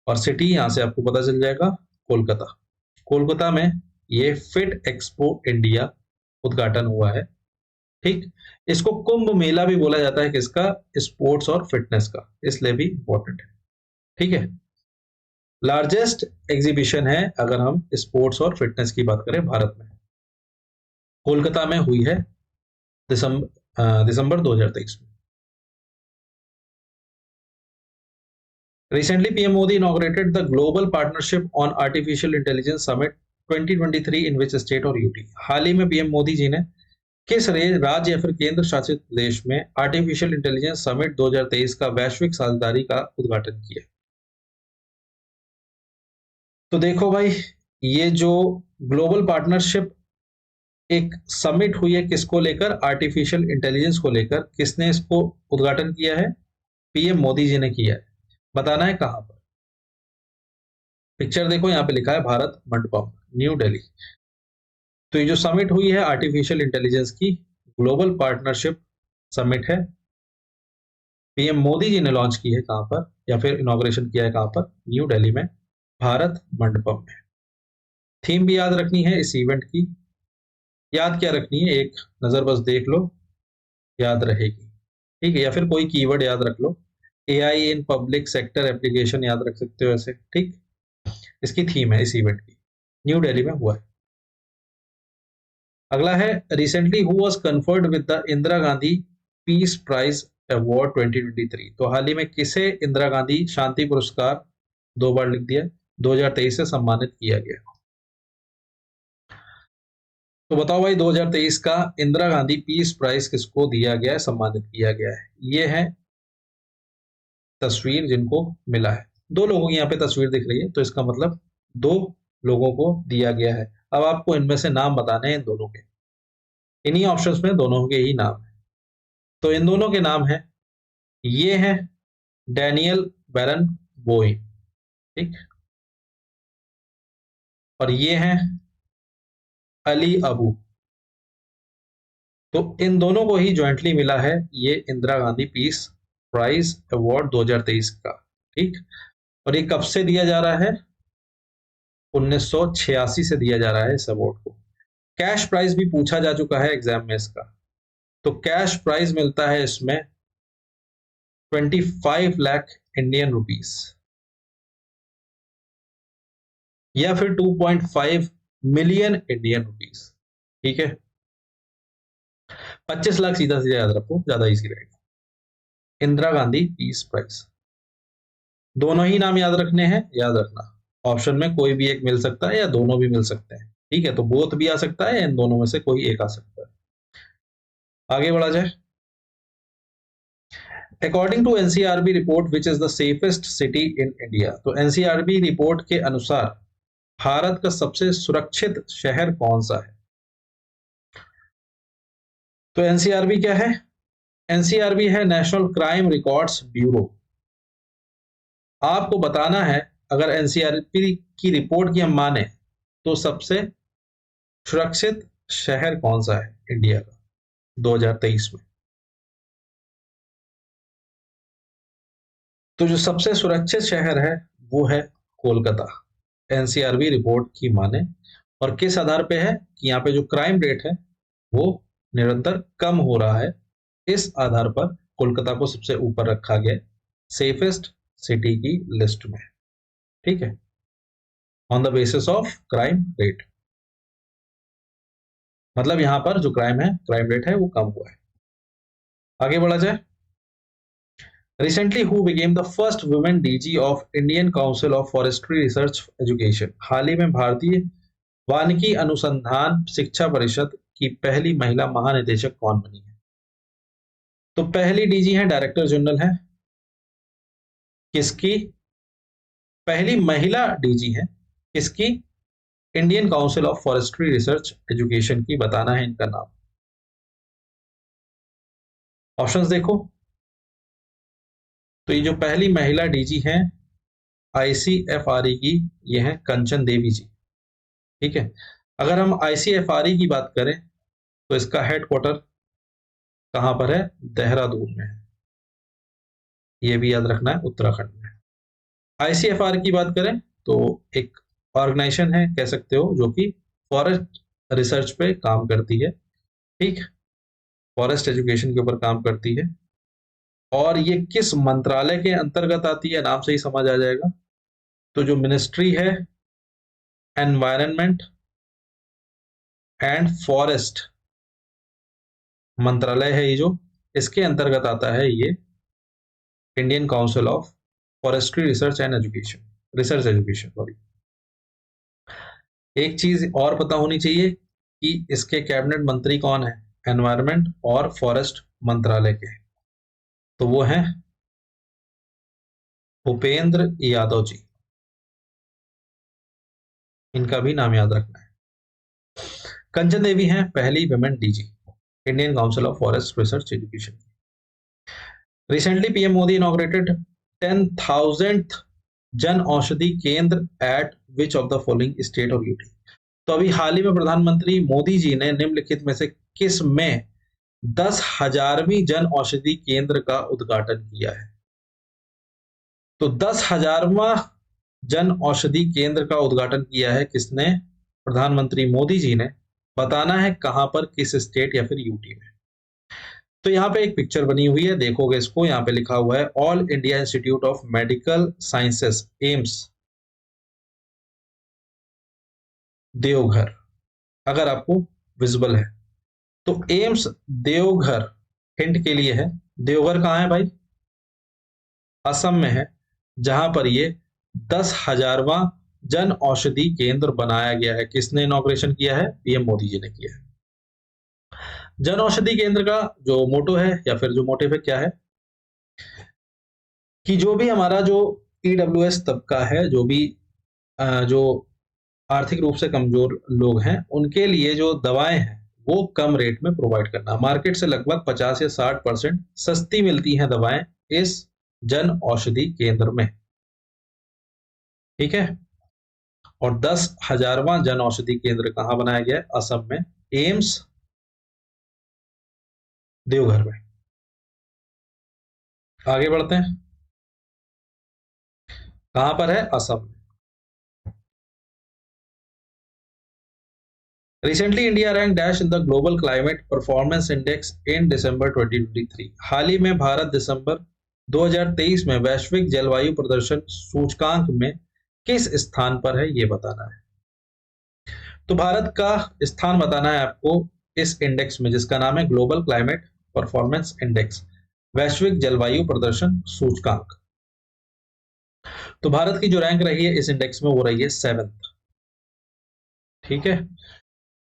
और सिटी यहां से आपको पता चल जाएगा, कोलकाता। कोलकाता में ये फिट एक्सपो इंडिया उद्घाटन हुआ है। ठीक, इसको कुंभ मेला भी बोला जाता है, किसका? स्पोर्ट्स और फिटनेस का, इसलिए भी इंपॉर्टेंट है। ठीक है, लार्जेस्ट एग्जीबिशन है अगर हम स्पोर्ट्स और फिटनेस की बात करें भारत में, कोलकाता में हुई है दिसंबर 2023 में। Recently, PM Modi inaugurated the Global Partnership on Artificial Intelligence Summit 2023 in which state और यूटी? हाल ही में पीएम मोदी जी ने किस राज्य या फिर केंद्र शासित प्रदेश में आर्टिफिशियल इंटेलिजेंस समिट 2023 का वैश्विक साझेदारी का उद्घाटन किया? तो देखो भाई, ये जो ग्लोबल पार्टनरशिप एक समिट हुई है, किसको लेकर? आर्टिफिशियल इंटेलिजेंस को लेकर। किसने इसको उद्घाटन किया है? पीएम मोदी जी ने किया है। बताना है कहां पर। पिक्चर देखो, यहाँ पे लिखा है भारत मंडपम, न्यू दिल्ली। तो ये जो समिट हुई है आर्टिफिशियल इंटेलिजेंस की, ग्लोबल पार्टनरशिप समिट है, पीएम मोदी जी ने लॉन्च की है कहां पर, या फिर इनॉग्रेशन किया है कहां पर? न्यू दिल्ली में, भारत मंडपम में। थीम भी याद रखनी है इस इवेंट की। याद क्या रखनी है? एक नजर बस देख लो, याद रहेगी। ठीक है, या फिर कोई कीवर्ड याद रख लो। AI in public sector application याद रख सकते हो ऐसे। ठीक, इसकी थीम है इस इवेंट की, न्यू दिल्ली में हुआ है। अगला है, recently who was conferred with the Indira Gandhi peace prize award 2023? तो हाल ही में किसे इंदिरा गांधी शांति पुरस्कार, 2 बार लिख दिया, 2023 से सम्मानित किया गया? तो बताओ भाई, 2023 का इंदिरा गांधी पीस प्राइज किसको दिया गया है, सम्मानित किया गया है? ये है तस्वीर जिनको मिला है। 2 लोगों की यहाँ पे तस्वीर दिख रही है, तो इसका मतलब 2 लोगों को दिया गया है। अब आपको इनमें से नाम बताने हैं इन दोनों के। इन्हीं ऑप्शंस में दोनों के ही नाम है। तो इन दोनों के नाम है, ये है डैनियल बैरन बोई, ठीक, और ये है अली अबू। तो इन दोनों को ही ज्वाइंटली मिला है ये Indira Gandhi peace prize award 2023 का। ठीक, और ये कब से दिया जा रहा है? 1986 से दिया जा रहा है इस अवार्ड को। कैश प्राइज भी पूछा जा चुका है एग्जाम में इसका। तो कैश प्राइज मिलता है इसमें 25 लाख इंडियन रुपीस, या फिर 2.5 मिलियन इंडियन रुपीस। ठीक है, 25 लाख सीधा सीधा याद रखो, ज्यादा इजी रहेगा। इंदिरा गांधी पीस प्राइज, दोनों ही नाम याद रखने हैं, याद रखना। ऑप्शन में कोई भी एक मिल सकता है या दोनों भी मिल सकते हैं। ठीक है, तो बोथ भी आ सकता है, इन दोनों में से कोई एक आ सकता है। आगे बढ़ा जाए। According to NCRB report which is the safest city in India? तो एनसीआरबी रिपोर्ट के अनुसार भारत का सबसे सुरक्षित शहर कौन सा है? तो एनसीआरबी क्या है? एनसीआरबी है नेशनल क्राइम रिकॉर्ड्स ब्यूरो। आपको बताना है, अगर एनसीआरबी की रिपोर्ट की हम माने, तो सबसे सुरक्षित शहर कौन सा है इंडिया का 2023 में? तो जो सबसे सुरक्षित शहर है वो है कोलकाता, एनसीआरबी रिपोर्ट की माने। और किस आधार पे है? कि यहाँ पे जो क्राइम रेट है वो निरंतर कम हो रहा है, इस आधार पर कोलकाता को सबसे ऊपर रखा गया सेफेस्ट सिटी की लिस्ट में। ठीक है, on the basis of crime rate, मतलब यहां पर जो क्राइम रेट है वो कम हुआ है। आगे बढ़ा जाए। Recently who became the first women DG of Indian council of forestry research education? हाल ही में भारतीय वानिकी अनुसंधान शिक्षा परिषद की पहली महिला महानिदेशक कौन बनी है? तो पहली डीजी है, डायरेक्टर जनरल है, किसकी? पहली महिला डीजी है, किसकी? Indian council of forestry research education की। बताना है इनका नाम। ऑप्शंस देखो, तो ये जो पहली महिला डीजी है आईसीएफआरई की, ये है कंचन देवी जी। ठीक है, अगर हम आईसीएफआरई की बात करें तो इसका हेडक्वार्टर कहां पर है? देहरादून में है। ये भी याद रखना है, उत्तराखंड में। आईसीएफआर की बात करें तो एक ऑर्गेनाइजेशन है, कह सकते हो, जो कि फॉरेस्ट रिसर्च पे काम करती है। ठीक, फॉरेस्ट एजुकेशन के ऊपर काम करती है। और ये किस मंत्रालय के अंतर्गत आती है, नाम से ही समझ आ जाएगा। तो जो मिनिस्ट्री है एनवायरनमेंट एंड फॉरेस्ट मंत्रालय है ये, जो इसके अंतर्गत आता है ये Indian council of forestry research and education, research education sorry. एक चीज और पता होनी चाहिए कि इसके कैबिनेट मंत्री कौन है, एनवायरनमेंट और फॉरेस्ट मंत्रालय के, तो वो हैं भूपेंद्र यादव जी। इनका भी नाम याद रखना है। कंचन देवी हैं पहली women DG, Indian council of forest research education. Recently PM Modi inaugurated 10,000th Jan Aushadhi केंद्र eight which of the following state और यूटी। तो अभी हाल ही में प्रधानमंत्री मोदी जी ने निम्नलिखित में से किस में 10,000वीं जन औषधि केंद्र का उद्घाटन किया है। तो 10,000वां जन औषधि केंद्र का उद्घाटन किया है किसने, प्रधानमंत्री मोदी जी ने। बताना है कहां पर, किस स्टेट या फिर यूटी में। तो यहाँ पे एक पिक्चर बनी हुई है, देखोगे इसको, यहाँ पे लिखा हुआ है all India institute of medical sciences AIIMS Deoghar, अगर आपको विजिबल है तो एम्स देवघर हिंट के लिए है। देवघर कहाँ है भाई, असम में है, जहां पर ये 10,000वां जन औषधि केंद्र बनाया गया है। किसने इनॉग्रेशन किया है, पीएम मोदी जी ने किया है। जन औषधि केंद्र का जो मोटो है या फिर जो मोटिव है क्या है, कि जो भी हमारा जो ईडब्ल्यूएस तबका है, जो भी जो आर्थिक रूप से कमजोर लोग हैं, उनके लिए जो दवाएं हैं वो कम रेट में प्रोवाइड करना। मार्केट से लगभग 50 या 60% सस्ती मिलती हैं दवाएं इस जन औषधि केंद्र में, ठीक है। और 10,000वां जन औषधि केंद्र कहां बनाया गया है, असम में, एम्स देवघर में। आगे बढ़ते हैं, कहां पर है, असम में। Recently, India ranked dash in the Global Climate Performance Index in December 2023। हाल ही में भारत दिसंबर 2023 में वैश्विक जलवायु प्रदर्शन सूचकांक में किस स्थान पर है, ये बताना है। तो भारत का स्थान बताना है आपको इस इंडेक्स में, जिसका नाम है ग्लोबल क्लाइमेट परफॉर्मेंस इंडेक्स, वैश्विक जलवायु प्रदर्शन सूचकांक। तो भारत की जो रैंक रही है इस इंडेक्स में वो रही है 7th, ठीक है।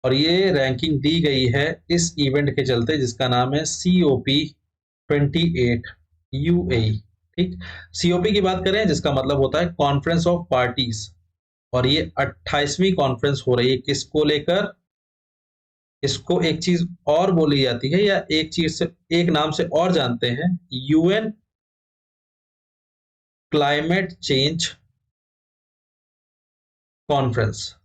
और ये रैंकिंग दी गई है इस इवेंट के चलते जिसका नाम है COP28 UAE, ठीक। COP की बात करें जिसका मतलब होता है कॉन्फ्रेंस ऑफ पार्टीज, और ये 28वीं कॉन्फ्रेंस हो रही है किसको लेकर, इसको एक चीज और बोली जाती है या एक चीज से एक नाम से और जानते हैं, UN क्लाइमेट चेंज कॉन्फ्रेंस।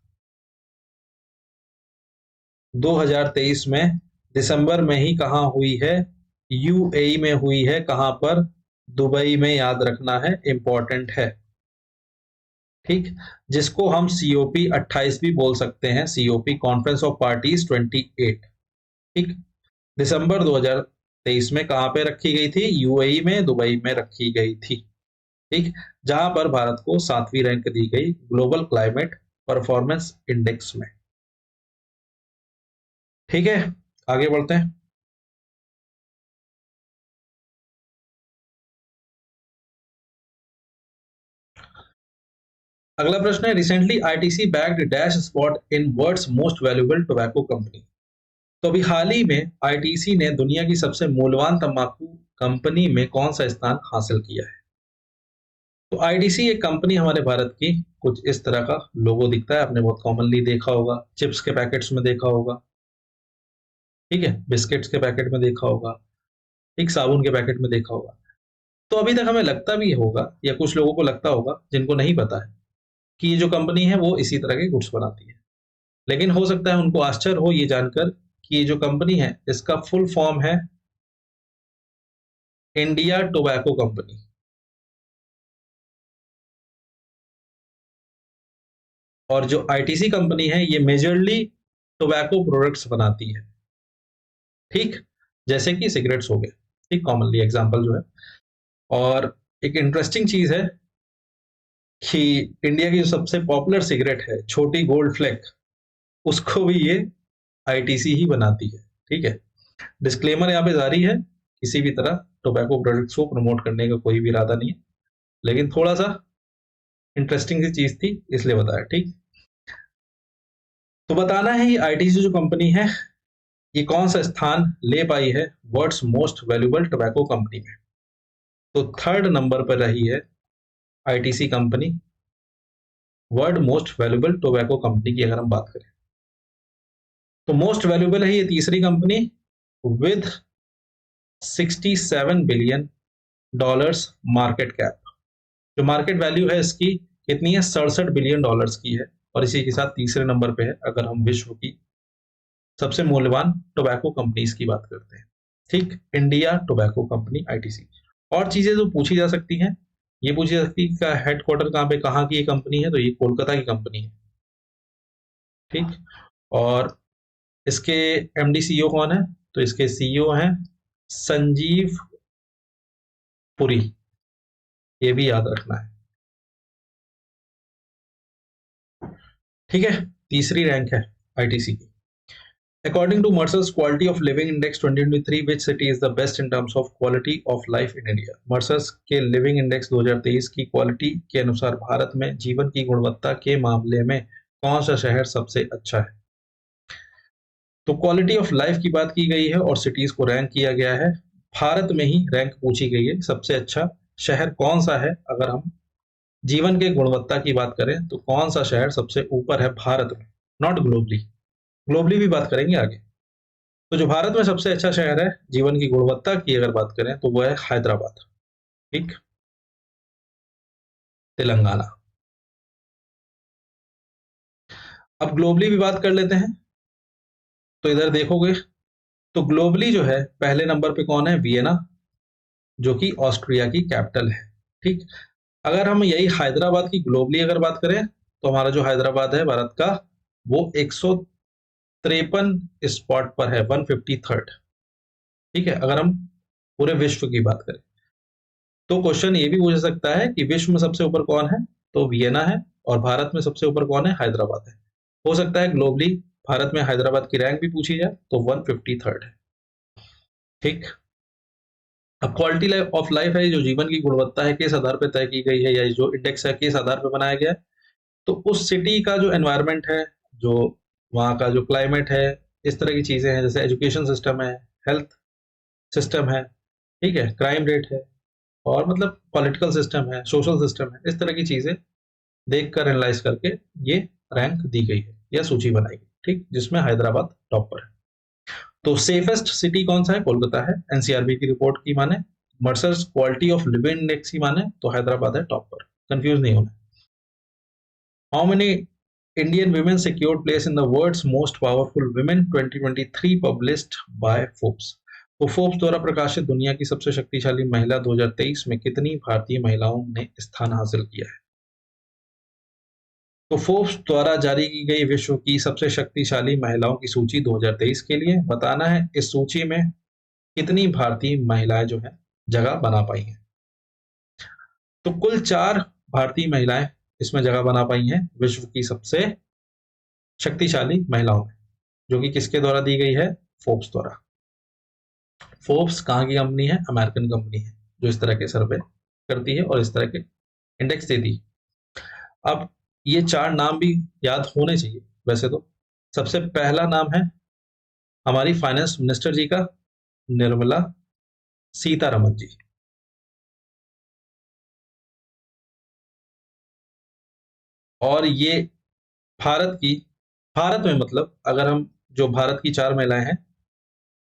2023 में दिसंबर में ही कहां हुई है, UAE में हुई है, कहां पर, दुबई में, याद रखना है, इंपॉर्टेंट है, ठीक। जिसको हम COP28 भी बोल सकते हैं, COP कॉन्फ्रेंस ऑफ पार्टीज 28, ठीक। दिसंबर 2023 में कहां पे रखी गई थी, UAE में, दुबई में रखी गई थी, ठीक। जहां पर भारत को 7वीं रैंक दी गई ग्लोबल क्लाइमेट परफॉर्मेंस इंडेक्स में, ठीक है। आगे बढ़ते हैं। अगला प्रश्न है, recently ITC bagged dash spot in world's most valuable tobacco company. तो अभी हाल ही में ITC ने दुनिया की सबसे मूल्यवान तंबाकू कंपनी में कौन सा स्थान हासिल किया है। तो ITC एक कंपनी हमारे भारत की, कुछ इस तरह का लोगो दिखता है, आपने बहुत कॉमनली देखा होगा, चिप्स के पैकेट्स में देखा होगा, ठीक है, बिस्किट्स के पैकेट में देखा होगा, एक साबुन के पैकेट में देखा होगा। तो अभी तक हमें लगता भी होगा या कुछ लोगों को लगता होगा जिनको नहीं पता है कि ये जो कंपनी है वो इसी तरह के गुड्स बनाती है। लेकिन हो सकता है उनको आश्चर्य हो ये जानकर कि ये जो कंपनी है इसका फुल फॉर्म है इंडिया टोबैको कंपनी। और जो ITC कंपनी है ये मेजरली टोबैको प्रोडक्ट्स बनाती है, ठीक। जैसे कि सिगरेट्स हो गए, ठीक, कॉमनली एग्जाम्पल जो है। और एक इंटरेस्टिंग चीज है कि इंडिया की जो सबसे पॉपुलर सिगरेट है छोटी गोल्ड फ्लेक, उसको भी ये आईटीसी ही बनाती है, ठीक है। डिस्क्लेमर यहाँ पे जारी है, किसी भी तरह टोबैको प्रोडक्ट्स को प्रमोट करने का कोई भी इरादा नहीं है, लेकिन थोड़ा सा इंटरेस्टिंग सी चीज थी इसलिए बताया, ठीक। तो बताना है ये आईटीसी जो कंपनी है ये कौन सा स्थान ले पाई है world's most valuable tobacco company में। तो थर्ड नंबर पर रही है ITC company world most valuable tobacco company की अगर हम बात करें। तो मोस्ट वैल्यूएबल है ये तीसरी company with 67 billion dollars market cap. जो मार्केट वैल्यू है इसकी कितनी है, 67 बिलियन डॉलर्स की है, और इसी के साथ तीसरे नंबर पे है अगर हम विश्व की सबसे मूल्यवान टोबैको कंपनीज की बात करते हैं, ठीक। India tobacco company ITC. और चीजें जो पूछी जा सकती हैं, ये पूछी जा सकती है का हेडक्वार्टर कहाँ पे, कहाँ की ये कंपनी है, तो ये कोलकाता की कंपनी है, ठीक। और इसके एमडी सीईओ कौन है, तो इसके सीईओ हैं संजीव पुरी, ये भी याद रखना है, ठीक है। तीसरी रैंक है आईटीसी की। According to Mercer's Quality of Living Index 2023, which city is the best in terms of quality of life in India? Mercer's के लिविंग इंडेक्स 2023 की क्वालिटी के अनुसार भारत में जीवन की गुणवत्ता के मामले में कौन सा शहर सबसे अच्छा है। तो क्वालिटी ऑफ लाइफ की बात की गई है और सिटीज को रैंक किया गया है, भारत में ही रैंक पूछी गई है सबसे अच्छा शहर कौन सा है। अगर हम जीवन के गुणवत्ता की बात करें तो कौन सा शहर सबसे ऊपर है भारत में, नॉट ग्लोबली, ग्लोबली भी बात करेंगे आगे। तो जो भारत में सबसे अच्छा शहर है जीवन की गुणवत्ता की अगर बात करें तो वो है हैदराबाद, ठीक, तेलंगाना। अब ग्लोबली भी बात कर लेते हैं, तो इधर देखोगे तो ग्लोबली जो है पहले नंबर पे कौन है, वियना, जो कि ऑस्ट्रिया की कैपिटल है, ठीक। अगर हम यही हैदराबाद की ग्लोबली अगर बात करें तो हमारा जो हैदराबाद है भारत का वो 153 स्पॉट पर है, 153rd, ठीक है। अगर हम पूरे विश्व की बात करें तो क्वेश्चन ये भी पूछ सकता है कि विश्व में सबसे ऊपर कौन है, तो वियना है, और भारत में सबसे ऊपर कौन है, हैदराबाद है। हो सकता है ग्लोबली भारत में हैदराबाद की रैंक भी पूछी जाए तो 153rd है, ठीक। अब क्वालिटी ऑफ लाइफ है जो जीवन की गुणवत्ता है किस आधार पर तय की गई है, या जो इंडेक्स है किस आधार पर बनाया गया है, तो उस सिटी का जो एनवायरमेंट है, जो वहाँ का जो क्लाइमेट है, इस तरह की चीजें हैं, जैसे एजुकेशन सिस्टम है, हेल्थ सिस्टम है, ठीक है, क्राइम रेट है, और मतलब पॉलिटिकल सिस्टम है, सोशल सिस्टम है, इस तरह की चीजें देखकर एनालाइज करके ये रैंक दी गई है या सूची बनाई गई, ठीक, जिसमें हैदराबाद टॉप पर है। तो सेफेस्ट सिटी कौन सा है, कोलकाता है, एनसीआरबी की रिपोर्ट की माने, मर्सर्स क्वालिटी ऑफ लिविंग इंडेक्स की माने तो हैदराबाद है टॉप पर, कंफ्यूज नहीं होना। How many Indian women secured place in the world's most powerful women 2023 published by Forbes? तो फोर्ब्स द्वारा प्रकाशित दुनिया की सबसे शक्तिशाली महिला 2023 में कितनी भारतीय महिलाओं ने स्थान हासिल किया है। तो फोर्ब्स द्वारा जारी की गई विश्व की सबसे शक्तिशाली महिलाओं की सूची 2023 के लिए बताना है इस सूची में कितनी भारतीय महिलाएं जो है जगह बना पाई हैं। तो कुल 4 भारतीय महिलाएं इसमें जगह बना पाई हैं विश्व की सबसे शक्तिशाली महिलाओं में, जो कि किसके द्वारा दी गई है, फोर्ब्स द्वारा। फोर्ब्स कहाँ की कंपनी है, अमेरिकन कंपनी है, जो इस तरह के सर्वे करती है और इस तरह के इंडेक्स देती है। अब ये 4 नाम भी याद होने चाहिए वैसे तो। सबसे पहला नाम है हमारी फाइनेंस मिनिस्टर जी का, निर्मला सीतारमन जी। और ये भारत की, भारत में मतलब अगर हम जो भारत की 4 महिलाएं हैं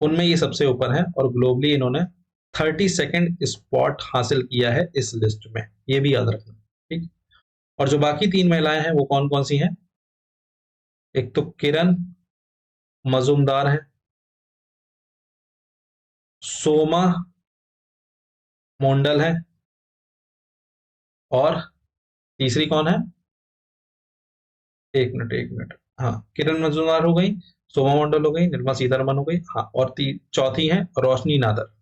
उनमें ये सबसे ऊपर है, और ग्लोबली इन्होंने 32nd स्पॉट हासिल किया है इस लिस्ट में, ये भी याद रखना, ठीक। और जो बाकी 3 महिलाएं हैं वो कौन कौन सी हैं, एक तो किरण मजूमदार है, सोमा मोंडल है, और तीसरी कौन है, एक मिनट हाँ, किरण मजूमदार हो गई, सोमा मंडल हो गई, निर्मला सीतारमन हो गई, हाँ, और चौथी है रोशनी नादर।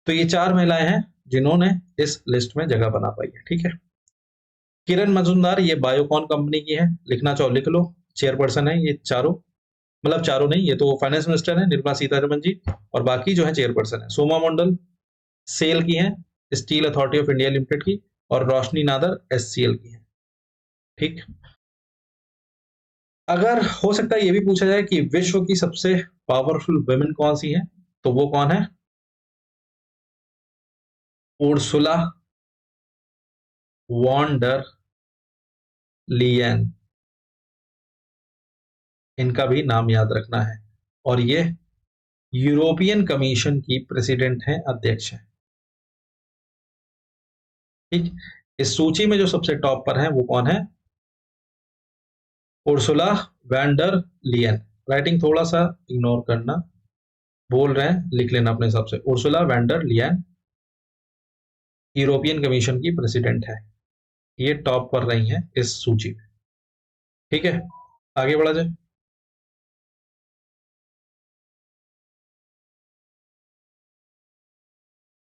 तो ये चार महिलाएं हैं जिन्होंने इस लिस्ट में जगह बना पाई है। ठीक है। किरण मजूमदार ये बायोकॉन कंपनी की है, लिखना चाहो लिख लो। चेयरपर्सन है ये चारों, मतलब चारों नहीं, ये तो फाइनेंस मिनिस्टर है निर्मला सीतारमन जी, और बाकी जो है चेयरपर्सन है। सोमा मंडल सेल की है, steel authority of India limited की, और रोशनी नादर एससीएल की है। ठीक। अगर हो सकता है ये भी पूछा जाए कि विश्व की सबसे पावरफुल वुमेन कौन सी है, तो वो कौन है? उर्सुला वॉन डर लियन, इनका भी नाम याद रखना है। और ये यूरोपियन कमीशन की प्रेसिडेंट है, अध्यक्ष है। ठीक। इस सूची में जो सबसे टॉप पर है वो कौन है? Ursula von der लियन। राइटिंग थोड़ा सा इग्नोर करना, बोल रहे हैं लिख लेना अपने हिसाब से। Ursula von der Leyen European commission की प्रेसिडेंट है, ये टॉप पर रही हैं इस सूची में। ठीक है, आगे बढ़ा जाए।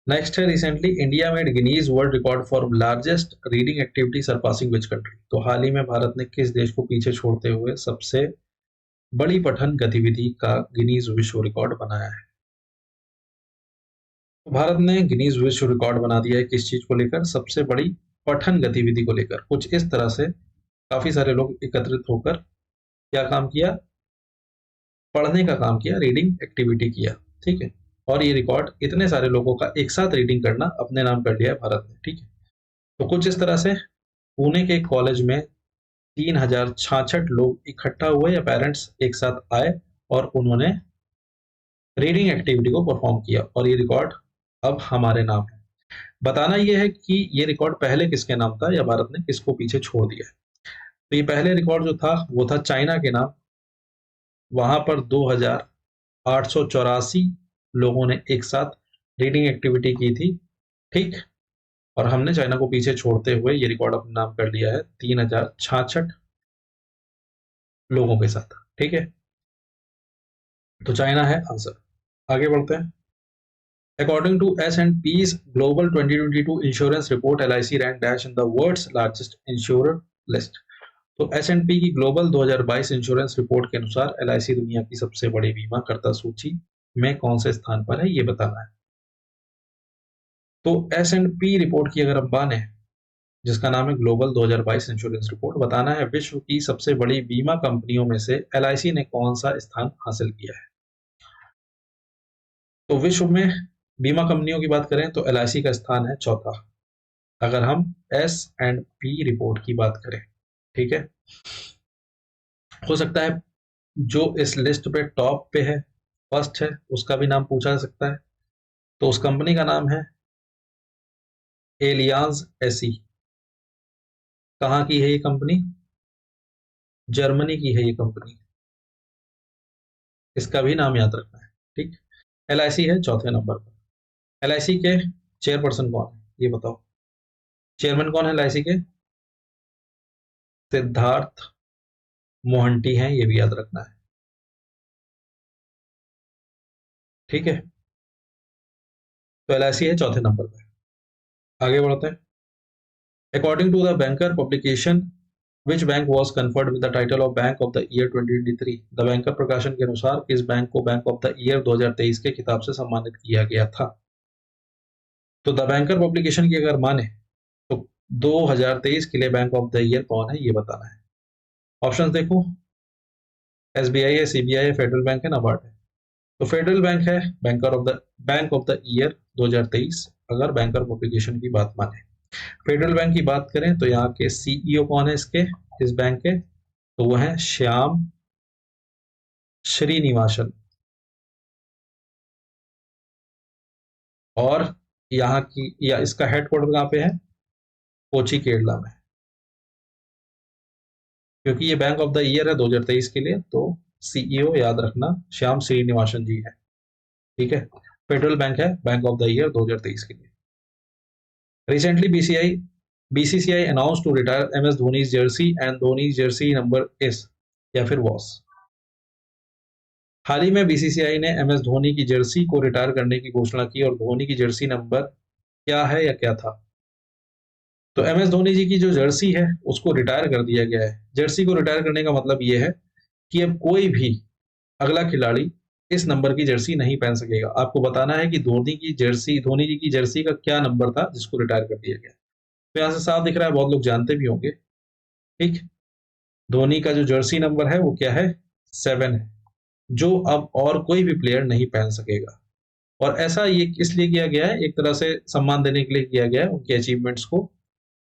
नेक्स्ट है, recently India made Guinness world record for largest reading activity surpassing which country. तो हाल ही में भारत ने किस देश को पीछे छोड़ते हुए सबसे बड़ी पठन गतिविधि का गिनीज विश्व रिकॉर्ड बनाया है? तो भारत ने गिनीज विश्व रिकॉर्ड बना दिया है किस चीज को लेकर? सबसे बड़ी पठन गतिविधि को लेकर। कुछ इस तरह से काफी सारे लोग एकत्रित होकर क्या काम किया? पढ़ने का काम किया, रीडिंग एक्टिविटी किया। ठीक है। और ये रिकॉर्ड इतने सारे लोगों का एक साथ रीडिंग करना अपने नाम कर लिया है भारत ने। ठीक है। तो कुछ इस तरह से पुणे के कॉलेज में 3066 लोग इकट्ठा हुए या पेरेंट्स एक साथ आए और उन्होंने रीडिंग एक्टिविटी को परफॉर्म किया, और ये रिकॉर्ड अब हमारे नाम है। बताना यह है कि ये रिकॉर्ड पहले किसके नाम था या भारत ने किसको पीछे छोड़ दिया है। तो ये पहले रिकॉर्ड जो था वो था चाइना के नाम। वहां पर 2884 लोगों ने एक साथ रीडिंग एक्टिविटी की थी। ठीक। और हमने चाइना को पीछे छोड़ते हुए ये रिकॉर्ड अपने नाम कर लिया है 3066 लोगों के साथ। ठीक है। तो चाइना है आंसर। आगे बढ़ते हैं। According to S&P's Global 2022 Insurance Report, LIC ranked dash in the world's largest insurer list. तो S&P की ग्लोबल 2022 इंश्योरेंस रिपोर्ट के अनुसार LIC दुनिया की सबसे बड़ी बीमा करता सूची में कौन से स्थान पर है, ये बताना है। तो S&P रिपोर्ट की अगर हम माने, जिसका नाम है ग्लोबल 2022 इंश्योरेंस रिपोर्ट, बताना है विश्व की सबसे बड़ी बीमा कंपनियों में से LIC ने कौन सा स्थान हासिल किया है। तो विश्व में बीमा कंपनियों की बात करें तो LIC का स्थान है चौथा, अगर हम S&P रिपोर्ट की बात करें। ठीक है। हो सकता है जो इस लिस्ट पे टॉप पे है, फर्स्ट है, उसका भी नाम पूछा जा सकता है। तो उस कंपनी का नाम है एलियांज एसी। कहाँ की है ये कंपनी? जर्मनी की है ये कंपनी, इसका भी नाम याद रखना है। ठीक। LIC है चौथे नंबर पर। LIC के चेयरपर्सन कौन है ये बताओ? चेयरमैन कौन है LIC के? सिद्धार्थ मोहंती हैं, ये भी याद रखना है। ठीक है। तो LIC है चौथे नंबर पर। आगे बढ़ते हैं। According to the Banker publication, which bank was conferred with the title of bank of the year 2023? The Banker प्रकाशन के अनुसार किस बैंक को बैंक ऑफ द ईयर 2023 के खिताब से सम्मानित किया गया था? तो द बैंकर पब्लिकेशन की अगर माने तो 2023 के लिए बैंक ऑफ द ईयर कौन है ये बताना है। ऑप्शंस देखो, SBI है, CBI है, फेडरल बैंक है, नाबार्ड है। तो फेडरल बैंक है बैंक ऑफ द ईयर 2023 अगर बैंकर पब्लिकेशन की बात माने। फेडरल बैंक की बात करें तो यहाँ के CEO कौन है इसके, इस बैंक के? तो वो है श्याम श्रीनिवासन। और यहाँ की या इसका हेडक्वार्टर कहाँ पे है? कोची केरला में। क्योंकि ये बैंक ऑफ द ईयर है 2023 के लिए, तो CEO याद रखना श्याम श्रीनिवासन जी है। ठीक है। फेडरल बैंक है बैंक ऑफ द ईयर 2023 के लिए। Recently, BCCI announced to retire MS Dhoni's jersey and Dhoni's jersey number is या फिर was। हाल ही में बीसीसीआई ने MS धोनी की जर्सी को रिटायर करने की घोषणा की और धोनी की जर्सी नंबर क्या है या क्या था? तो MS धोनी जी की जो जर्सी है उसको रिटायर कर दिया गया है। जर्सी को रिटायर करने का मतलब ये है कि अब कोई भी अगला खिलाड़ी इस नंबर की जर्सी नहीं पहन सकेगा। आपको बताना है कि धोनी जी की जर्सी का क्या नंबर था जिसको रिटायर कर दिया गया। तो यहाँ से साफ दिख रहा है, बहुत लोग जानते भी होंगे। ठीक, धोनी का जो जर्सी नंबर है वो क्या है? 7 है, जो अब और कोई भी प्लेयर नहीं पहन सकेगा। और ऐसा ये इसलिए किया गया है, एक तरह से सम्मान देने के लिए किया गया है उनके अचीवमेंट्स को,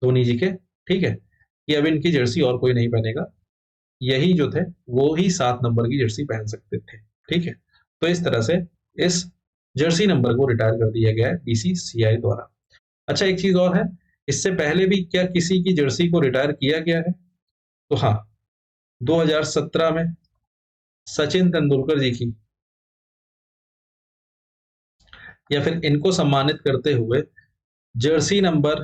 धोनी जी के। ठीक है, कि अब इनकी जर्सी और कोई नहीं पहनेगा, यही जो थे वो ही 7 नंबर की जर्सी पहन सकते थे। ठीक है, तो इस तरह से इस जर्सी नंबर को रिटायर कर दिया गया है बीसीसीआई द्वारा। अच्छा, एक चीज और है, इससे पहले भी क्या किसी की जर्सी को रिटायर किया गया है? तो हाँ, 2017 में सचिन तेंदुलकर जी की, या फिर इनको सम्मानित करते हुए जर्सी नंबर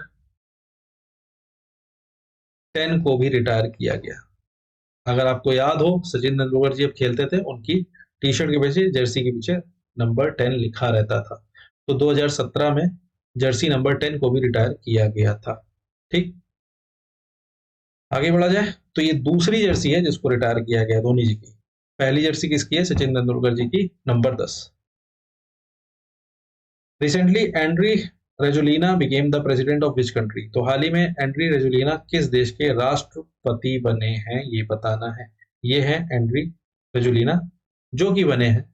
10 को भी रिटायर किया गया। अगर आपको याद हो, सचिन तेंदुलकर जी अब खेलते थे, उनकी टी शर्ट के पीछे, जर्सी के पीछे नंबर 10 लिखा रहता था। तो 2017 में जर्सी नंबर 10 को भी रिटायर किया गया था। ठीक, आगे बढ़ा जाए तो ये दूसरी जर्सी है जिसको रिटायर किया गया धोनी जी की। पहली जर्सी किसकी है? सचिन तेंदुलकर जी की, number 10। Recently Andry Rajoelina became the president of which country? तो हाल ही में एंड्री रेजुलिना किस देश के राष्ट्रपति बने हैं, ये बताना है। ये है एंड्री रेजुलिना, जो कि बने हैं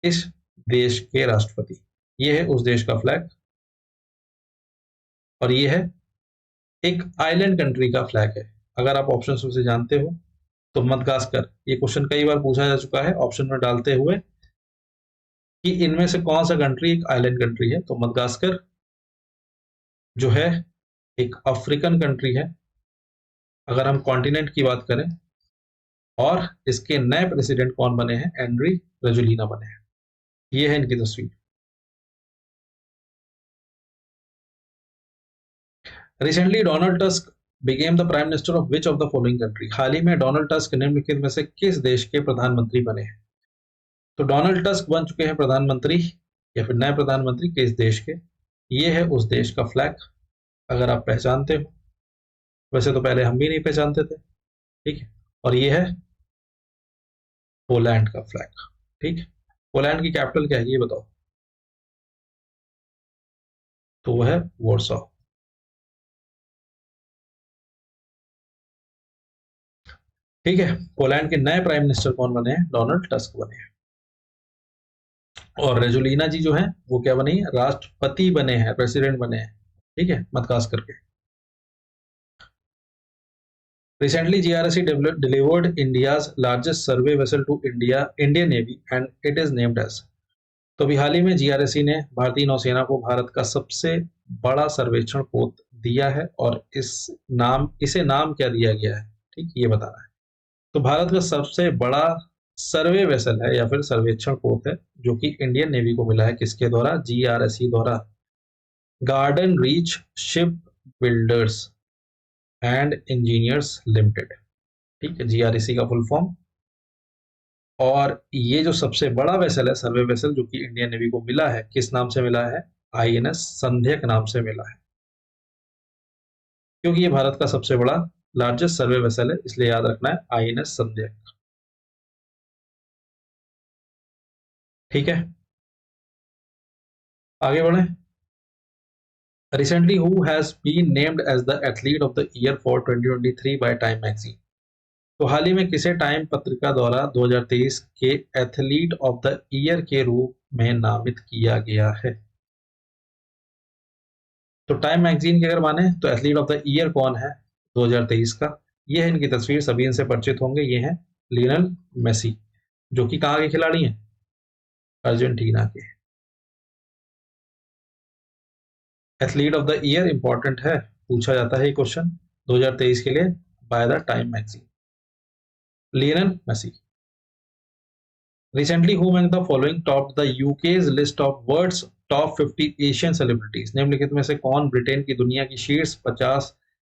इस देश के राष्ट्रपति। ये है उस देश का फ्लैग, और ये है एक आइलैंड कंट्री का फ्लैग है। अगर आप ऑप्शन से जानते हो तो मदगास्कर, ये क्वेश्चन कई बार पूछा जा चुका है ऑप्शन में डालते हुए कि इनमें से कौन सा कंट्री एक आइलैंड कंट्री है। तो मदगास्कर जो है एक अफ्रीकन कंट्री है, अगर हम कॉन्टिनेंट की बात करें। और इसके नए प्रेसिडेंट कौन बने हैं? एंड्री रेजुलिना बने हैं। ये है इनकी तस्वीर। Recently Donald Tusk became the prime minister of which of the following country? हाल ही में डोनाल्ड टस्क निम्नलिखित में से किस देश के प्रधानमंत्री बने हैं? तो डोनाल्ड टस्क बन चुके हैं प्रधानमंत्री, या फिर नए प्रधानमंत्री किस देश के? ये है उस देश का फ्लैग, अगर आप पहचानते हो। वैसे तो पहले हम भी नहीं पहचानते थे। ठीक है, और ये है पोलैंड का फ्लैग। ठीक, पोलैंड की कैपिटल क्या है ये बताओ? तो वो है वॉर्सो। ठीक है, पोलैंड के नए प्राइम मिनिस्टर कौन बने हैं? डोनाल्ड टस्क बने हैं। और रेजुलिना जी जो है वो क्या बनी है? राष्ट्रपति बने हैं, प्रेसिडेंट बने हैं। ठीक है, मदगास्कर के। Recently, GRSC delivered India's largest survey vessel to Indian Navy, and it is named as। तो अभी हाल ही में GRSC ने भारतीय नौसेना को भारत का सबसे बड़ा सर्वेक्षण पोत दिया है, और इसे नाम क्या दिया गया है? ठीक, ये बताना है। तो भारत का सबसे बड़ा सर्वे वेसल है या फिर सर्वेक्षण पोत है, जो कि इंडियन नेवी को मिला है। किसके द्वारा? GRSC द्वारा। Garden reach ship builders and engineers limited. ठीक है, GRSC का फुल फॉर्म। और ये जो सबसे बड़ा वेसल है, सर्वे वेसल, जो कि इंडियन नेवी को मिला है, किस नाम से मिला है? INS संध्यक नाम से मिला है, क्योंकि ये भारत का सबसे बड़ा लार्जेस्ट सर्वे वेसल है, इसलिए याद रखना है INS संध्यक। ठीक है, आगे बढ़े। Recently, who has been named as the athlete of the year for 2023 by Time Magazine? तो हाल ही में किसे टाइम पत्रिका द्वारा 2023 के एथलीट ऑफ द ईयर के रूप में नामित किया गया है? तो टाइम मैगजीन की अगर माने तो एथलीट ऑफ द ईयर कौन है 2023 का? ये है इनकी तस्वीर, सभी इनसे परिचित होंगे। ये है लियोनेल मेसी, जो कि कहाँ के खिलाड़ी हैं? अर्जेंटीना के। Athlete of the year important है, पूछा जाता है ये क्वेश्चन 2023 के लिए by the Time magazine. Lionel Messi. Recently, who among the following topped the UK's list of world's top 50 Asian celebrities, निम्नलिखित में से कौन ब्रिटेन की दुनिया की शीर्ष 50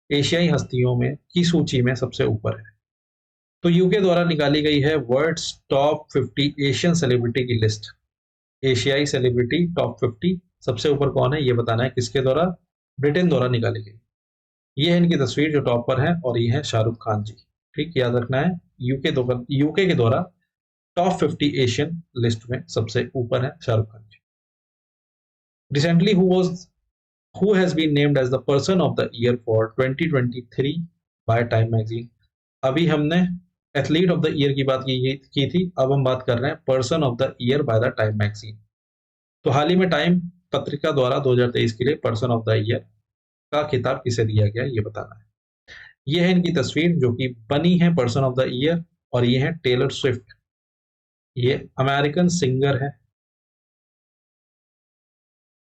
एशियाई हस्तियों में की सूची में सबसे ऊपर है? तो यूके द्वारा निकाली गई है वर्ल्ड्स टॉप 50 एशियन सेलिब्रिटी की लिस्ट। एशियाई सेलिब्रिटी टॉप 50 सबसे ऊपर कौन है ये बताना है, किसके द्वारा? ब्रिटेन द्वारा निकाली गई। ये है इनकी तस्वीर जो टॉप पर है, और ये है शाहरुख खान जी। ठीक, याद रखना है, यूके के द्वारा टॉप 50 एशियन लिस्ट में सबसे ऊपर है Shahrukh Khan ji. Recently who has been named as the person of the year for 2023 by Time magazine. अभी हमने एथलीट ऑफ द ईयर की बात की थी, अब हम बात कर रहे हैं person of the year by the Time magazine. तो हाल ही में टाइम पत्रिका द्वारा 2023 के लिए पर्सन ऑफ द ईयर का खिताब किसे दिया गया ये बताना है। ये है इनकी तस्वीर जो कि बनी है पर्सन ऑफ द ईयर, और ये है टेलर स्विफ्ट। ये अमेरिकन सिंगर है,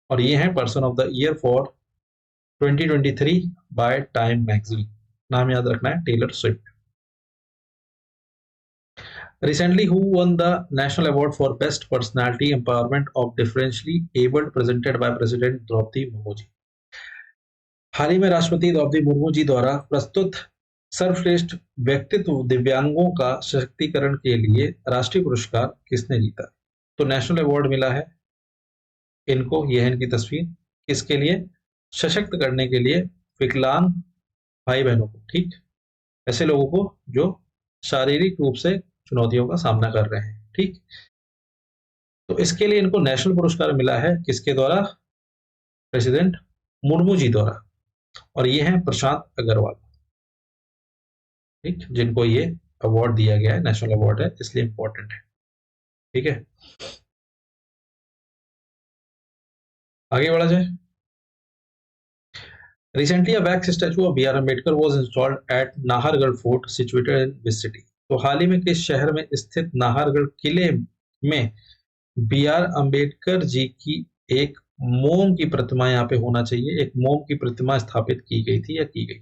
और ये है person of the year for 2023 by Time magazine. नाम याद रखना है, Taylor Swift. Recently, who won the National Award for Best Personality Empowerment of Differentially Abled presented by President Droupadi Murmu ji? हाल ही में राष्ट्रपति द्रौपदी मुर्मू जी द्वारा प्रस्तुत सर्वश्रेष्ठ व्यक्तित्व दिव्यांगों का सशक्तिकरण के लिए राष्ट्रीय पुरस्कार किसने जीता? तो नेशनल अवार्ड मिला है इनको, यह है इनकी तस्वीर, किसके लिए? सशक्त करने के लिए विकलांग भाई बहनों को। ठीक, ऐसे लोगों को जो शारीरिक रूप से चुनौतियों का सामना कर रहे हैं। ठीक, तो इसके लिए इनको नेशनल पुरस्कार मिला है, किसके द्वारा? प्रेसिडेंट मुर्मू जी द्वारा, और ये हैं प्रशांत अग्रवाल। ठीक, जिनको ये अवार्ड दिया गया है, नेशनल अवार्ड है, इसलिए इंपॉर्टेंट है। ठीक है, आगे बढ़ा जाए। Recently, a wax statue of B.R. Ambedkar was installed at Nahargarh Fort, situated in this city. तो हाल ही में किस शहर में स्थित नाहरगढ़ किले में B.R. अम्बेडकर जी की एक मोम की प्रतिमा, यहाँ पे होना चाहिए, एक मोम की प्रतिमा स्थापित की गई थी या की गई?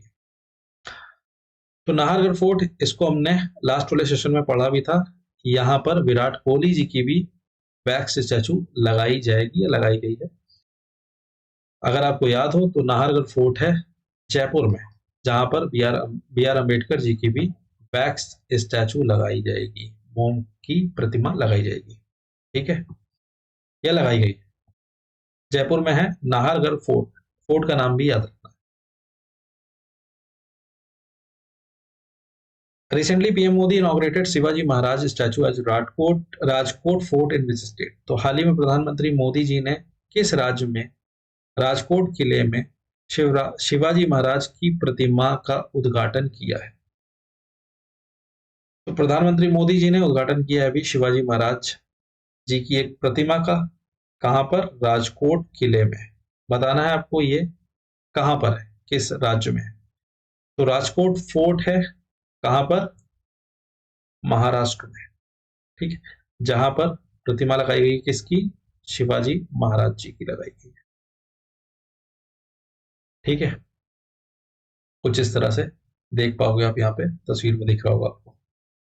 तो नाहरगढ़ फोर्ट, इसको हमने लास्ट वाले सेशन में पढ़ा भी था। यहाँ पर विराट कोहली जी की भी वैक्स स्टैचू लगाई जाएगी या लगाई गई है। अगर आपको याद हो तो नाहरगढ़ फोर्ट है जयपुर में, जहां पर बी आर अम्बेडकर जी की भी वैक्स स्टैचू लगाई जाएगी, मोम की प्रतिमा लगाई जाएगी। ठीक है, यह लगाई गई, जयपुर में है नाहरगढ़ फोर्ट। फोर्ट का नाम भी याद रखना। Recently PM Modi inaugurated Shivaji Maharaj statue at Rajkot fort in which state. तो हाल ही में प्रधानमंत्री मोदी जी ने किस राज्य में राजकोट किले में शिवाजी महाराज की प्रतिमा का उद्घाटन किया है? तो प्रधानमंत्री मोदी जी ने उद्घाटन किया है अभी शिवाजी महाराज जी की एक प्रतिमा का। कहां पर? राजकोट किले में। बताना है आपको ये कहां पर है, किस राज्य में। तो राजकोट फोर्ट है कहां पर? महाराष्ट्र में। ठीक है, जहां पर प्रतिमा लगाई गई किसकी? शिवाजी महाराज जी की लगाई गई है। ठीक है, कुछ इस तरह से देख पाओगे आप, यहाँ पे तस्वीर में दिख रहा होगा आपको।